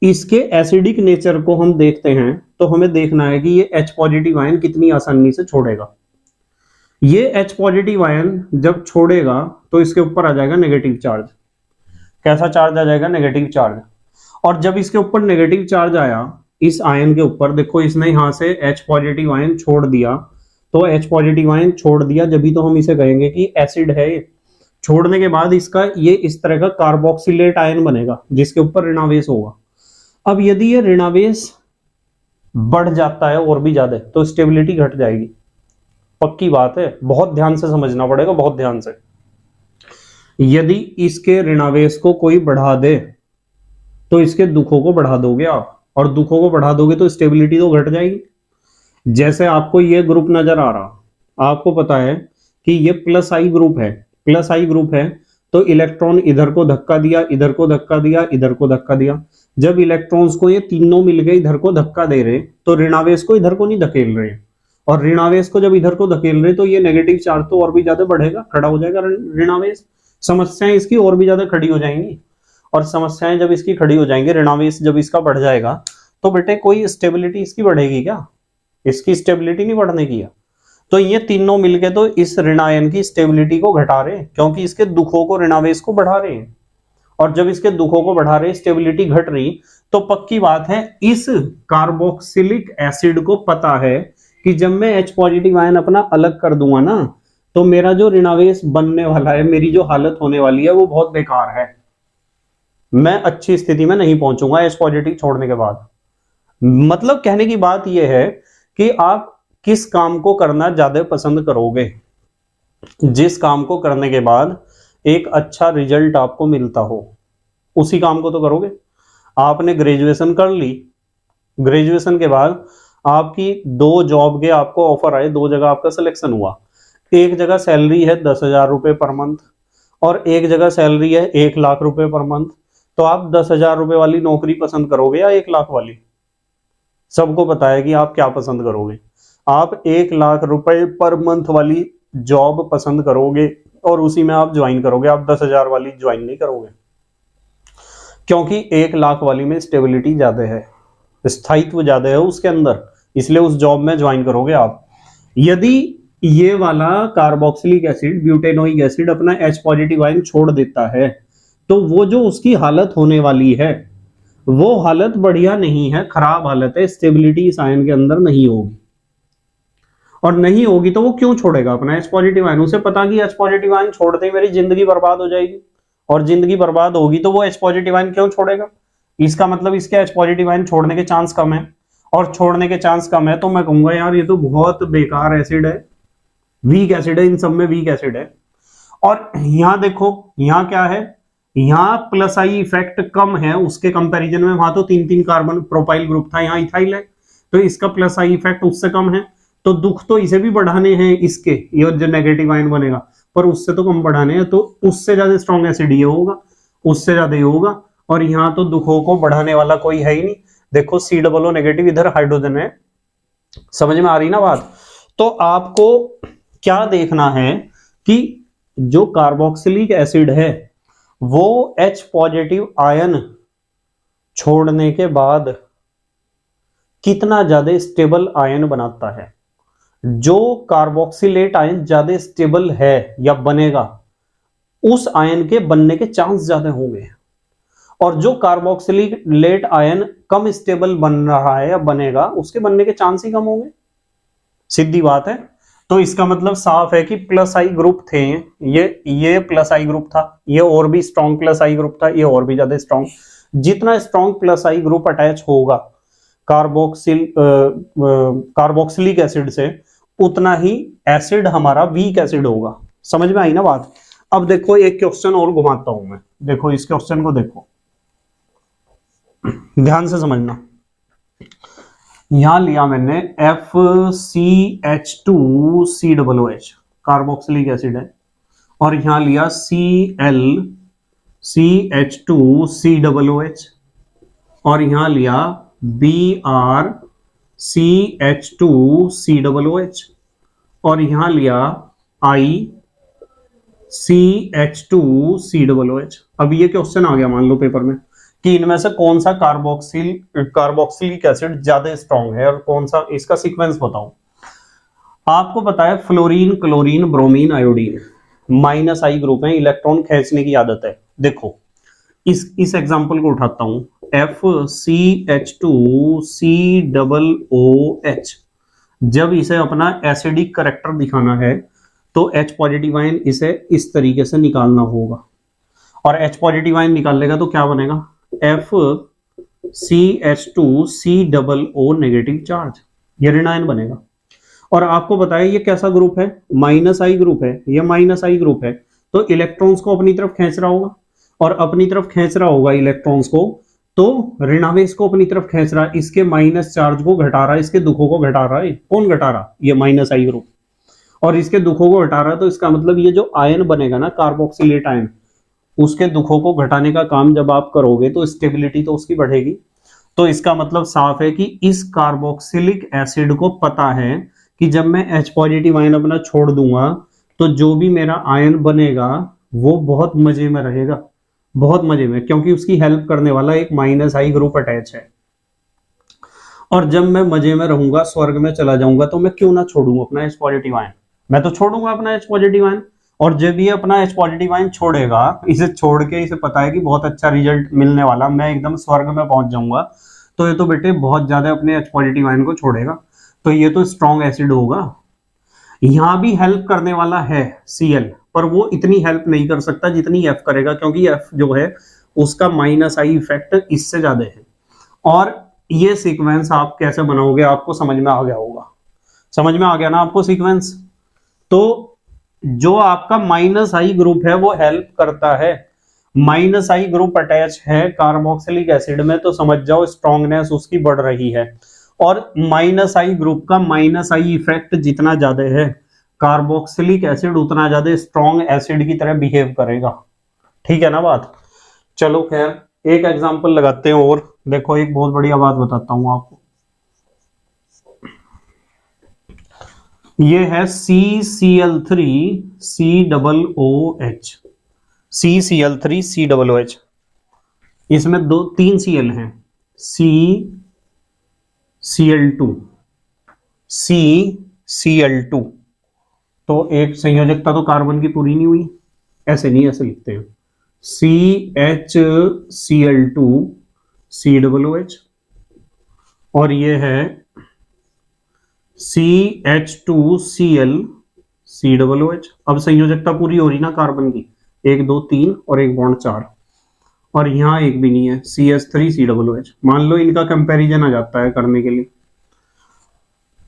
इसके एसिडिक नेचर को हम देखते हैं तो हमें देखना है कि ये H पॉजिटिव आयन कितनी आसानी से छोड़ेगा। ये H पॉजिटिव आयन जब छोड़ेगा तो इसके ऊपर आ जाएगा नेगेटिव चार्ज। कैसा चार्ज आ जाएगा? Negative charge. और जब इसके ऊपर नेगेटिव चार्ज आया इस आयन के ऊपर, देखो इसने यहां से H पॉजिटिव आयन छोड़ दिया, तो H पॉजिटिव आयन छोड़ दिया, जब भी तो हम इसे कहेंगे कि एसिड है। छोड़ने के बाद इसका ये इस तरह का कार्बोक्सिलेट आयन बनेगा जिसके ऊपर ऋणावेश होगा। अब यदि ये ऋणावेश बढ़ जाता है और भी ज्यादा तो स्टेबिलिटी घट जाएगी। पक्की बात है, बहुत ध्यान से समझना पड़ेगा, बहुत ध्यान से। यदि इसके ऋणावेश को कोई बढ़ा दे तो इसके दुखों को बढ़ा दोगे आप, और दुखों को बढ़ा दोगे तो स्टेबिलिटी तो घट जाएगी। जैसे आपको ये ग्रुप नजर आ रहा, आपको पता है कि ये प्लस आई ग्रुप है। प्लस आई ग्रुप है तो इलेक्ट्रॉन इधर को धक्का दिया, इधर को धक्का दिया, इधर को धक्का दिया। जब इलेक्ट्रॉन्स को ये तीनों मिलकर इधर को धक्का दे रहे तो ऋणावेश को इधर को नहीं धकेल रहे, और ऋणावेश को जब इधर को धकेल रहे तो ये नेगेटिव चार्ज तो और भी ज्यादा बढ़ेगा, खड़ा हो जाएगा ऋणावेश। समस्याएं इसकी और भी ज्यादा खड़ी हो जाएंगी, और समस्याएं जब इसकी खड़ी हो जाएंगी, ऋणावेश जब इसका बढ़ जाएगा तो बेटे कोई स्टेबिलिटी इसकी बढ़ेगी क्या? इसकी स्टेबिलिटी नहीं बढ़ने की है। तो ये तीनों मिलके तो इस ऋणायन की स्टेबिलिटी को घटा रहे हैं, क्योंकि इसके दुखों को, ऋणावेश को बढ़ा रहे हैं। और जब इसके दुखों को बढ़ा रहे, स्टेबिलिटी घट रही, तो पक्की बात है इस कार्बोक्सिलिक एसिड को पता है कि जब मैं H पॉजिटिव आयन अपना अलग कर दूंगा ना, तो मेरा जो ऋणावेश बनने वाला है, मेरी जो हालत होने वाली है वो बहुत बेकार है। मैं अच्छी स्थिति में नहीं पहुंचूंगा H पॉजिटिव छोड़ने के बाद। मतलब कहने की बात यह है कि आप किस काम को करना ज्यादा पसंद करोगे। जिस काम को करने के बाद एक अच्छा रिजल्ट आपको मिलता हो, उसी काम को तो करोगे। आपने ग्रेजुएशन कर ली, ग्रेजुएशन के बाद आपकी 2 जॉब के आपको ऑफर आए, 2 जगह आपका सिलेक्शन हुआ। एक जगह सैलरी है 10,000 रुपए पर मंथ, और एक जगह सैलरी है 1 लाख रुपए पर मंथ। तो आप 10,000 रुपए वाली नौकरी पसंद करोगे या 1 लाख वाली? सबको पता है कि आप क्या पसंद करोगे। आप 1 लाख रुपए पर मंथ वाली जॉब पसंद करोगे और उसी में आप ज्वाइन करोगे। आप 10,000 वाली ज्वाइन नहीं करोगे, क्योंकि 1 लाख वाली में स्टेबिलिटी ज्यादा है, स्थायित्व ज्यादा है उसके अंदर, इसलिए उस जॉब में ज्वाइन करोगे आप। यदि ये वाला कार्बोक्सिलिक एसिड, ब्यूटेनोइक एसिड अपना H पॉजिटिव आयन छोड़ देता है, तो वो जो उसकी हालत होने वाली है वो हालत बढ़िया नहीं है, खराब हालत है। स्टेबिलिटी इस आयन के अंदर नहीं होगी। और नहीं होगी तो वो क्यों छोड़ेगा अपना H पॉजिटिव आयन? उसे पता कि H पॉजिटिव आयन छोड़ते ही मेरी जिंदगी बर्बाद हो जाएगी, और जिंदगी बर्बाद होगी तो वो H पॉजिटिव आयन क्यों छोड़ेगा? इसका मतलब इसके H पॉजिटिव आयन छोड़ने के चांस कम है, और छोड़ने के चांस कम है तो मैं कहूंगा यार ये तो बहुत बेकार एसिड है, वीक एसिड है, इन सब में वीक एसिड है। और यहां देखो, यहां क्या है, यहां प्लस आई इफेक्ट कम है उसके कंपैरिजन में, वहां तो 3-3 कार्बन प्रोपाइल ग्रुप था, यहाँ इथाइल है, तो इसका प्लस आई इफेक्ट उससे कम है, तो दुख तो इसे भी बढ़ाने हैं इसके, ये जो नेगेटिव आयन बनेगा, पर उससे तो कम बढ़ाने हैं, तो उससे ज्यादा स्ट्रॉन्ग एसिड ये होगा, उससे ज्यादा ये होगा, और यहाँ तो दुखों को बढ़ाने वाला कोई है ही नहीं। देखो C+O नेगेटिव, इधर हाइड्रोजन है, समझ में आ रही ना बात? तो आपको क्या देखना है कि जो कार्बोक्सिलिक एसिड है वो H पॉजिटिव आयन छोड़ने के बाद कितना ज्यादा स्टेबल आयन बनाता है। जो कार्बोक्सिलेट आयन ज्यादा स्टेबल है या बनेगा, उस आयन के बनने के चांस ज्यादा होंगे, और जो कार्बोक्सिलेट आयन कम स्टेबल बन रहा है या बनेगा, उसके बनने के चांस ही कम होंगे, सीधी बात है। तो इसका मतलब साफ है कि प्लस आई ग्रुप थे, ये प्लस आई ग्रुप था, ये और भी स्ट्रॉन्ग प्लस आई ग्रुप था, ये और भी ज्यादा स्ट्रॉन्ग। जितना strong plus I group attach होगा कार्बोक्सिलिक एसिड से, उतना ही एसिड हमारा वीक एसिड होगा। समझ में आई ना बात? अब देखो एक क्वेश्चन और घुमाता हूं मैं, देखो इस क्वेश्चन को देखो, ध्यान से समझना। यहां लिया मैंने FCH2COOH कार्बोक्सिलिक एसिड है, और यहां लिया ClCH2COOH, और यहां लिया BrCH2COOH, और यहां लिया ICH2COOH। अब ये क्वेश्चन आ गया मान लो पेपर में कि इनमें से कौन सा कार्बोक्सिलिक एसिड ज्यादा स्ट्रॉन्ग है, और कौन सा, इसका सीक्वेंस बताओ। आपको पता है fluorine, chlorine, bromine, iodine minus I group है, इलेक्ट्रॉन खींचने की आदत है। देखो इस एग्जांपल को उठाता हूं, FCH2COOH, जब इसे अपना एसिडिक करेक्टर दिखाना है तो H पॉजिटिव आयन इसे इस तरीके से निकालना होगा, और H पॉजिटिव आयन निकाल लेगा तो क्या बनेगा, FCH2COO नेगेटिव चार्ज, ये ऋण आयन बनेगा। और आपको बताया ये कैसा ग्रुप है, माइनस आई ग्रुप है, ये माइनस आई ग्रुप है, तो इलेक्ट्रॉन्स को अपनी तरफ खींच रहा होगा, और अपनी तरफ खींच रहा होगा इलेक्ट्रॉन्स को, तो ऋणावेश को अपनी तरफ खींच रहा है, इसके माइनस चार्ज को घटा रहा है, इसके दुखों को घटा रहा है। कौन घटा रहा? ये माइनस आई ग्रुप, और इसके दुखों को घटा रहा है, तो इसका मतलब ये जो आयन बनेगा ना कार्बोक्सिलेट आयन, उसके दुखों को घटाने का काम जब आप करोगे तो स्टेबिलिटी तो उसकी बढ़ेगी। तो इसका मतलब साफ है कि इस कार्बोक्सिलिक एसिड को पता है कि जब मैं H पॉजिटिव आयन अपना छोड़ दूंगा तो जो भी मेरा आयन बनेगा वो बहुत मजे में रहेगा, बहुत मजे में, क्योंकि उसकी हेल्प करने वाला एक माइनस आई ग्रुप अटैच है। और जब मैं मजे में रहूंगा, स्वर्ग में चला जाऊंगा, तो मैं क्यों ना छोड़ूं अपना H पॉजिटिव आयन? मैं तो छोड़ूंगा अपना H पॉजिटिव आयन। और जब ये अपना H पॉजिटिव आयन छोड़ेगा, इसे छोड़ के इसे पता है कि बहुत अच्छा रिजल्ट मिलने वाला, मैं एकदम स्वर्ग में पहुंच जाऊंगा, तो ये तो बेटे बहुत ज्यादा अपने H पॉजिटिव आयन को छोड़ेगा, तो ये तो स्ट्रॉन्ग एसिड होगा। यहां भी हेल्प करने वाला है Cl, पर वो इतनी हेल्प नहीं कर सकता जितनी F करेगा, क्योंकि F जो है उसका माइनस आई इफेक्ट इससे ज्यादा है। और ये सीक्वेंस आप कैसे बनाओगे आपको समझ में आ गया होगा, समझ में आ गया ना आपको सीक्वेंस? तो जो आपका माइनस आई ग्रुप है वो हेल्प करता है, माइनस आई ग्रुप अटैच है कार्बोक्सिलिक एसिड में, तो समझ जाओ स्ट्रॉन्गनेस उसकी बढ़ रही है। और माइनस आई ग्रुप का माइनस आई इफेक्ट जितना ज्यादा है, कार्बोक्सिलिक एसिड उतना ज्यादा स्ट्रॉन्ग एसिड की तरह बिहेव करेगा। ठीक है ना बात? चलो खैर एक एग्जांपल लगाते हैं, और देखो एक बहुत बढ़िया बात बताता हूं आपको। ये है CCl3COOH, CCl3COOH, इसमें 3 Cl हैं, CCl2, CCl2, तो एक संयोजकता तो कार्बन की पूरी नहीं हुई, ऐसे नहीं, ऐसे लिखते हैं CHCl2COOH, और ये है CH2Cl COOH। अब संयोजकता पूरी हो रही ना कार्बन की, 1 2 3 और एक बॉन्ड 4, और यहाँ एक भी नहीं है, CH3COOH। मान लो इनका कंपैरिजन आ जाता है करने के लिए,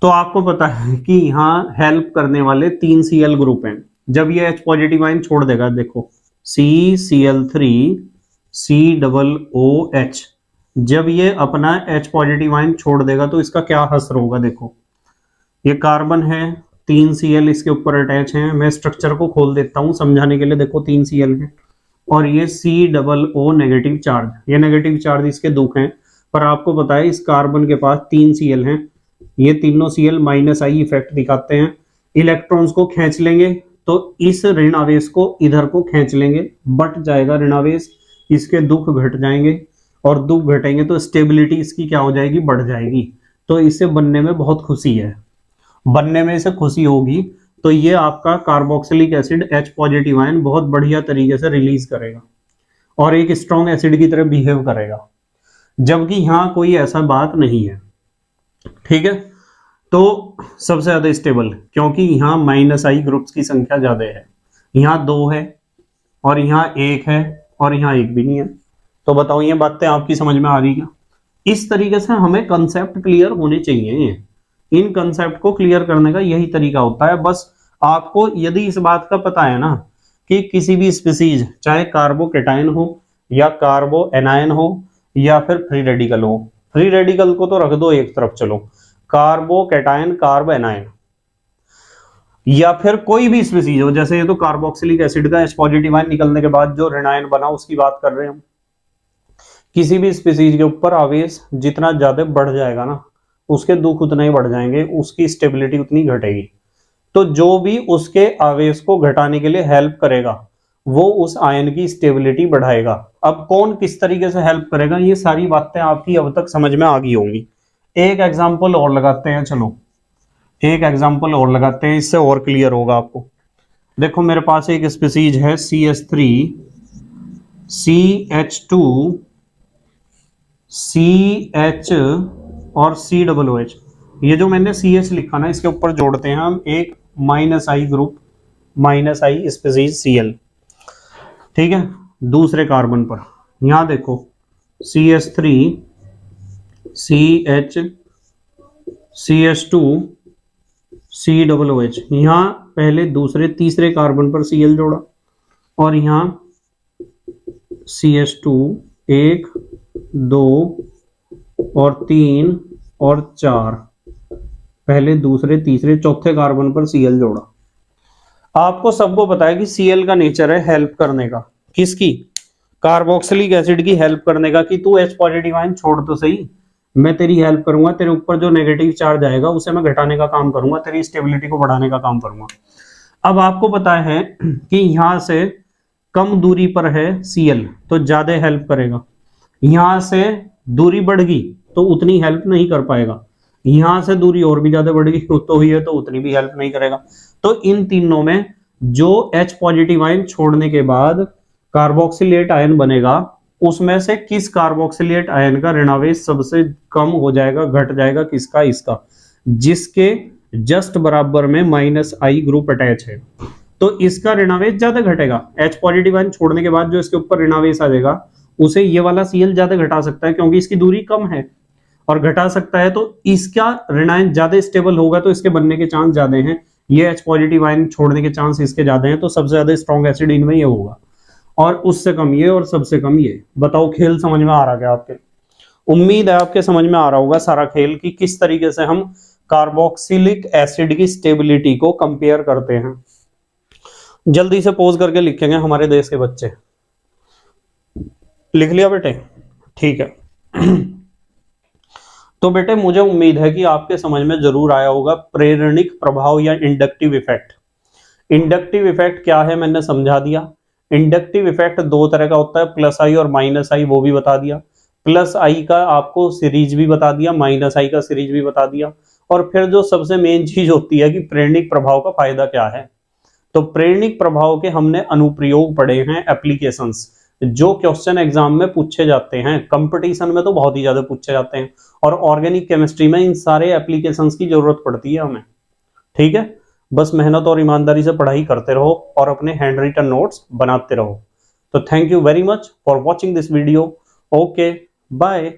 तो आपको पता है कि यहाँ हेल्प करने वाले 3 Cl ग्रुप हैं। जब ये H पॉजिटिव आयन छोड़ देगा, देखो CCl3COOH, जब ये अपना H पॉजिटिव आयन छोड़ देगा तो इसका क्या असर होगा। देखो ये कार्बन है, 3 Cl इसके ऊपर अटैच हैं। मैं स्ट्रक्चर को खोल देता हूं समझाने के लिए। देखो 3 Cl है और ये COO नेगेटिव चार्ज, ये नेगेटिव चार्ज इसके दुख हैं, पर आपको पता है इस कार्बन के पास 3 Cl हैं, ये तीनों Cl माइनस आई इफेक्ट दिखाते हैं। इलेक्ट्रॉन्स को खींच लेंगे तो इस ऋण आवेश को इधर को खींच लेंगे, बट जाएगा ऋण आवेश, इसके दुख घट जाएंगे, और दुख घटेंगे तो स्टेबिलिटी इसकी क्या हो जाएगी, बढ़ जाएगी। तो इसे बनने में बहुत खुशी है, बनने में इसे खुशी होगी, तो ये आपका carboxylic acid H positive ion बहुत बढ़िया तरीके से रिलीज करेगा और एक स्ट्रॉन्ग एसिड की तरह बिहेव करेगा, जबकि यहाँ कोई ऐसा बात नहीं है। ठीक है, तो सबसे ज्यादा स्टेबल, क्योंकि यहाँ माइनस आई ग्रुप्स की संख्या ज्यादा है, यहाँ 2 है और यहाँ 1 है और यहाँ 1 भी नहीं है। तो बताओ ये बातें आपकी समझ में आ रही क्या। इस तरीके से हमें कंसेप्ट क्लियर होने चाहिए, इन कंसेप्ट को क्लियर करने का यही तरीका होता है। बस आपको यदि इस बात का पता है ना कि किसी भी स्पीसीज, चाहे कार्बोकेटायन हो या कार्बो एनायन हो या फिर फ्री रेडिकल हो, फ्री रेडिकल को तो रख दो एक तरफ, चलो कार्बोकेटायन कार्बो एनायन, या फिर कोई भी स्पीसीज हो, जैसे ये तो कार्बोक्सिलिक एसिड का H पॉजिटिव आयन निकलने के बाद जो ऋणायन बना उसकी बात कर रहे हैं हम। किसी भी स्पीसीज के ऊपर आवेश जितना ज्यादा बढ़ जाएगा ना, उसके दुख उतना ही बढ़ जाएंगे, उसकी स्टेबिलिटी उतनी घटेगी। तो जो भी उसके आवेश को घटाने के लिए हेल्प करेगा वो उस आयन की स्टेबिलिटी बढ़ाएगा। अब कौन किस तरीके से हेल्प करेगा, ये सारी बातें आपकी अब तक समझ में आ गई होंगी। एक एग्जांपल और लगाते हैं, चलो एक एग्जांपल और लगाते हैं, इससे और क्लियर होगा आपको। देखो मेरे पास एक स्पीसीज है CH3 CH2 CH और COOH। ये जो मैंने CH लिखा ना, इसके ऊपर जोड़ते हैं हम एक minus I group, minus I species Cl। ठीक है, दूसरे कार्बन पर यहां देखो CH3 CH CH2 COOH, यहां पहले दूसरे तीसरे कार्बन पर Cl जोड़ा और यहां CH2 1 2 और 3 और 4, पहले दूसरे तीसरे चौथे कार्बन पर Cl जोड़ा। आपको सबको पता है कि Cl का नेचर है हेल्प करने का, किसकी, कार्बोक्सिलिक एसिड की हेल्प करने का, कि तू H पॉजिटिव आयन छोड़ तो सही, मैं तेरी हेल्प करूंगा, तेरे ऊपर जो नेगेटिव चार्ज आएगा उसे मैं घटाने का काम करूंगा, तेरी स्टेबिलिटी को बढ़ाने का काम करूंगा। अब आपको पता है कि यहां से कम दूरी पर है Cl तो ज्यादा हेल्प करेगा, यहां से दूरी बढ़ गई तो उतनी हेल्प नहीं कर पाएगा, यहां से दूरी और भी ज्यादा बढ़ गई तो ही है तो उतनी भी हेल्प नहीं करेगा। तो इन तीनों में जो H पॉजिटिव आयन छोड़ने के बाद कार्बोक्सिलेट आयन बनेगा, उसमें से किस कार्बोक्सिलेट आयन का ऋणावेश सबसे कम हो जाएगा, घट जाएगा, किसका, इसका, जिसके जस्ट बराबर में माइनस आई ग्रुप अटैच है, तो इसका ऋणावेश ज्यादा घटेगा। H पॉजिटिव आयन छोड़ने के बाद जो इसके ऊपर ऋणावेश आ जाएगा उसे ये वाला Cl ज्यादा घटा सकता है, क्योंकि इसकी दूरी कम है और घटा सकता है, तो इसका ऋणायन ज्यादा स्टेबल होगा तो इसके बनने के चांस ज्यादा हैं। ये H पॉजिटिव आयन छोड़ने के चांस इसके ज्यादा हैं, तो सबसे ज्यादा स्ट्रॉन्ग एसिड इनमें ये होगा, और उससे कम ये और सबसे कम ये। बताओ खेल समझ में आ रहा क्या आपके? उम्मीद है आपके समझ में आ रहा होगा सारा खेल कि किस तरीके से हम कार्बोक्सिलिक एसिड की स्टेबिलिटी को कंपेयर करते हैं। जल्दी से पोज करके लिखेंगे हमारे देश के बच्चे। लिख लिया बेटे? ठीक है। तो बेटे मुझे उम्मीद है कि आपके समझ में जरूर आया होगा प्रेरणिक प्रभाव या इंडक्टिव इफेक्ट। इंडक्टिव इफेक्ट क्या है मैंने समझा दिया। इंडक्टिव इफेक्ट दो तरह का होता है, प्लस आई और माइनस आई, वो भी बता दिया। प्लस आई का आपको सीरीज भी बता दिया, माइनस आई का सीरीज भी बता दिया। और फिर जो सबसे मेन चीज होती है कि प्रेरणिक प्रभाव का फायदा क्या है, तो प्रेरणिक प्रभाव के हमने अनुप्रयोग पढ़े हैं, एप्लीकेशंस। जो क्वेश्चन एग्जाम में पूछे जाते हैं, कंपटीशन में तो बहुत ही ज्यादा पूछे जाते हैं, और ऑर्गेनिक केमिस्ट्री में इन सारे एप्लीकेशंस की जरूरत पड़ती है हमें। ठीक है, बस मेहनत और ईमानदारी से पढ़ाई करते रहो और अपने हैंड रिटन नोट्स बनाते रहो। तो thank you very much for watching this video. Okay, bye.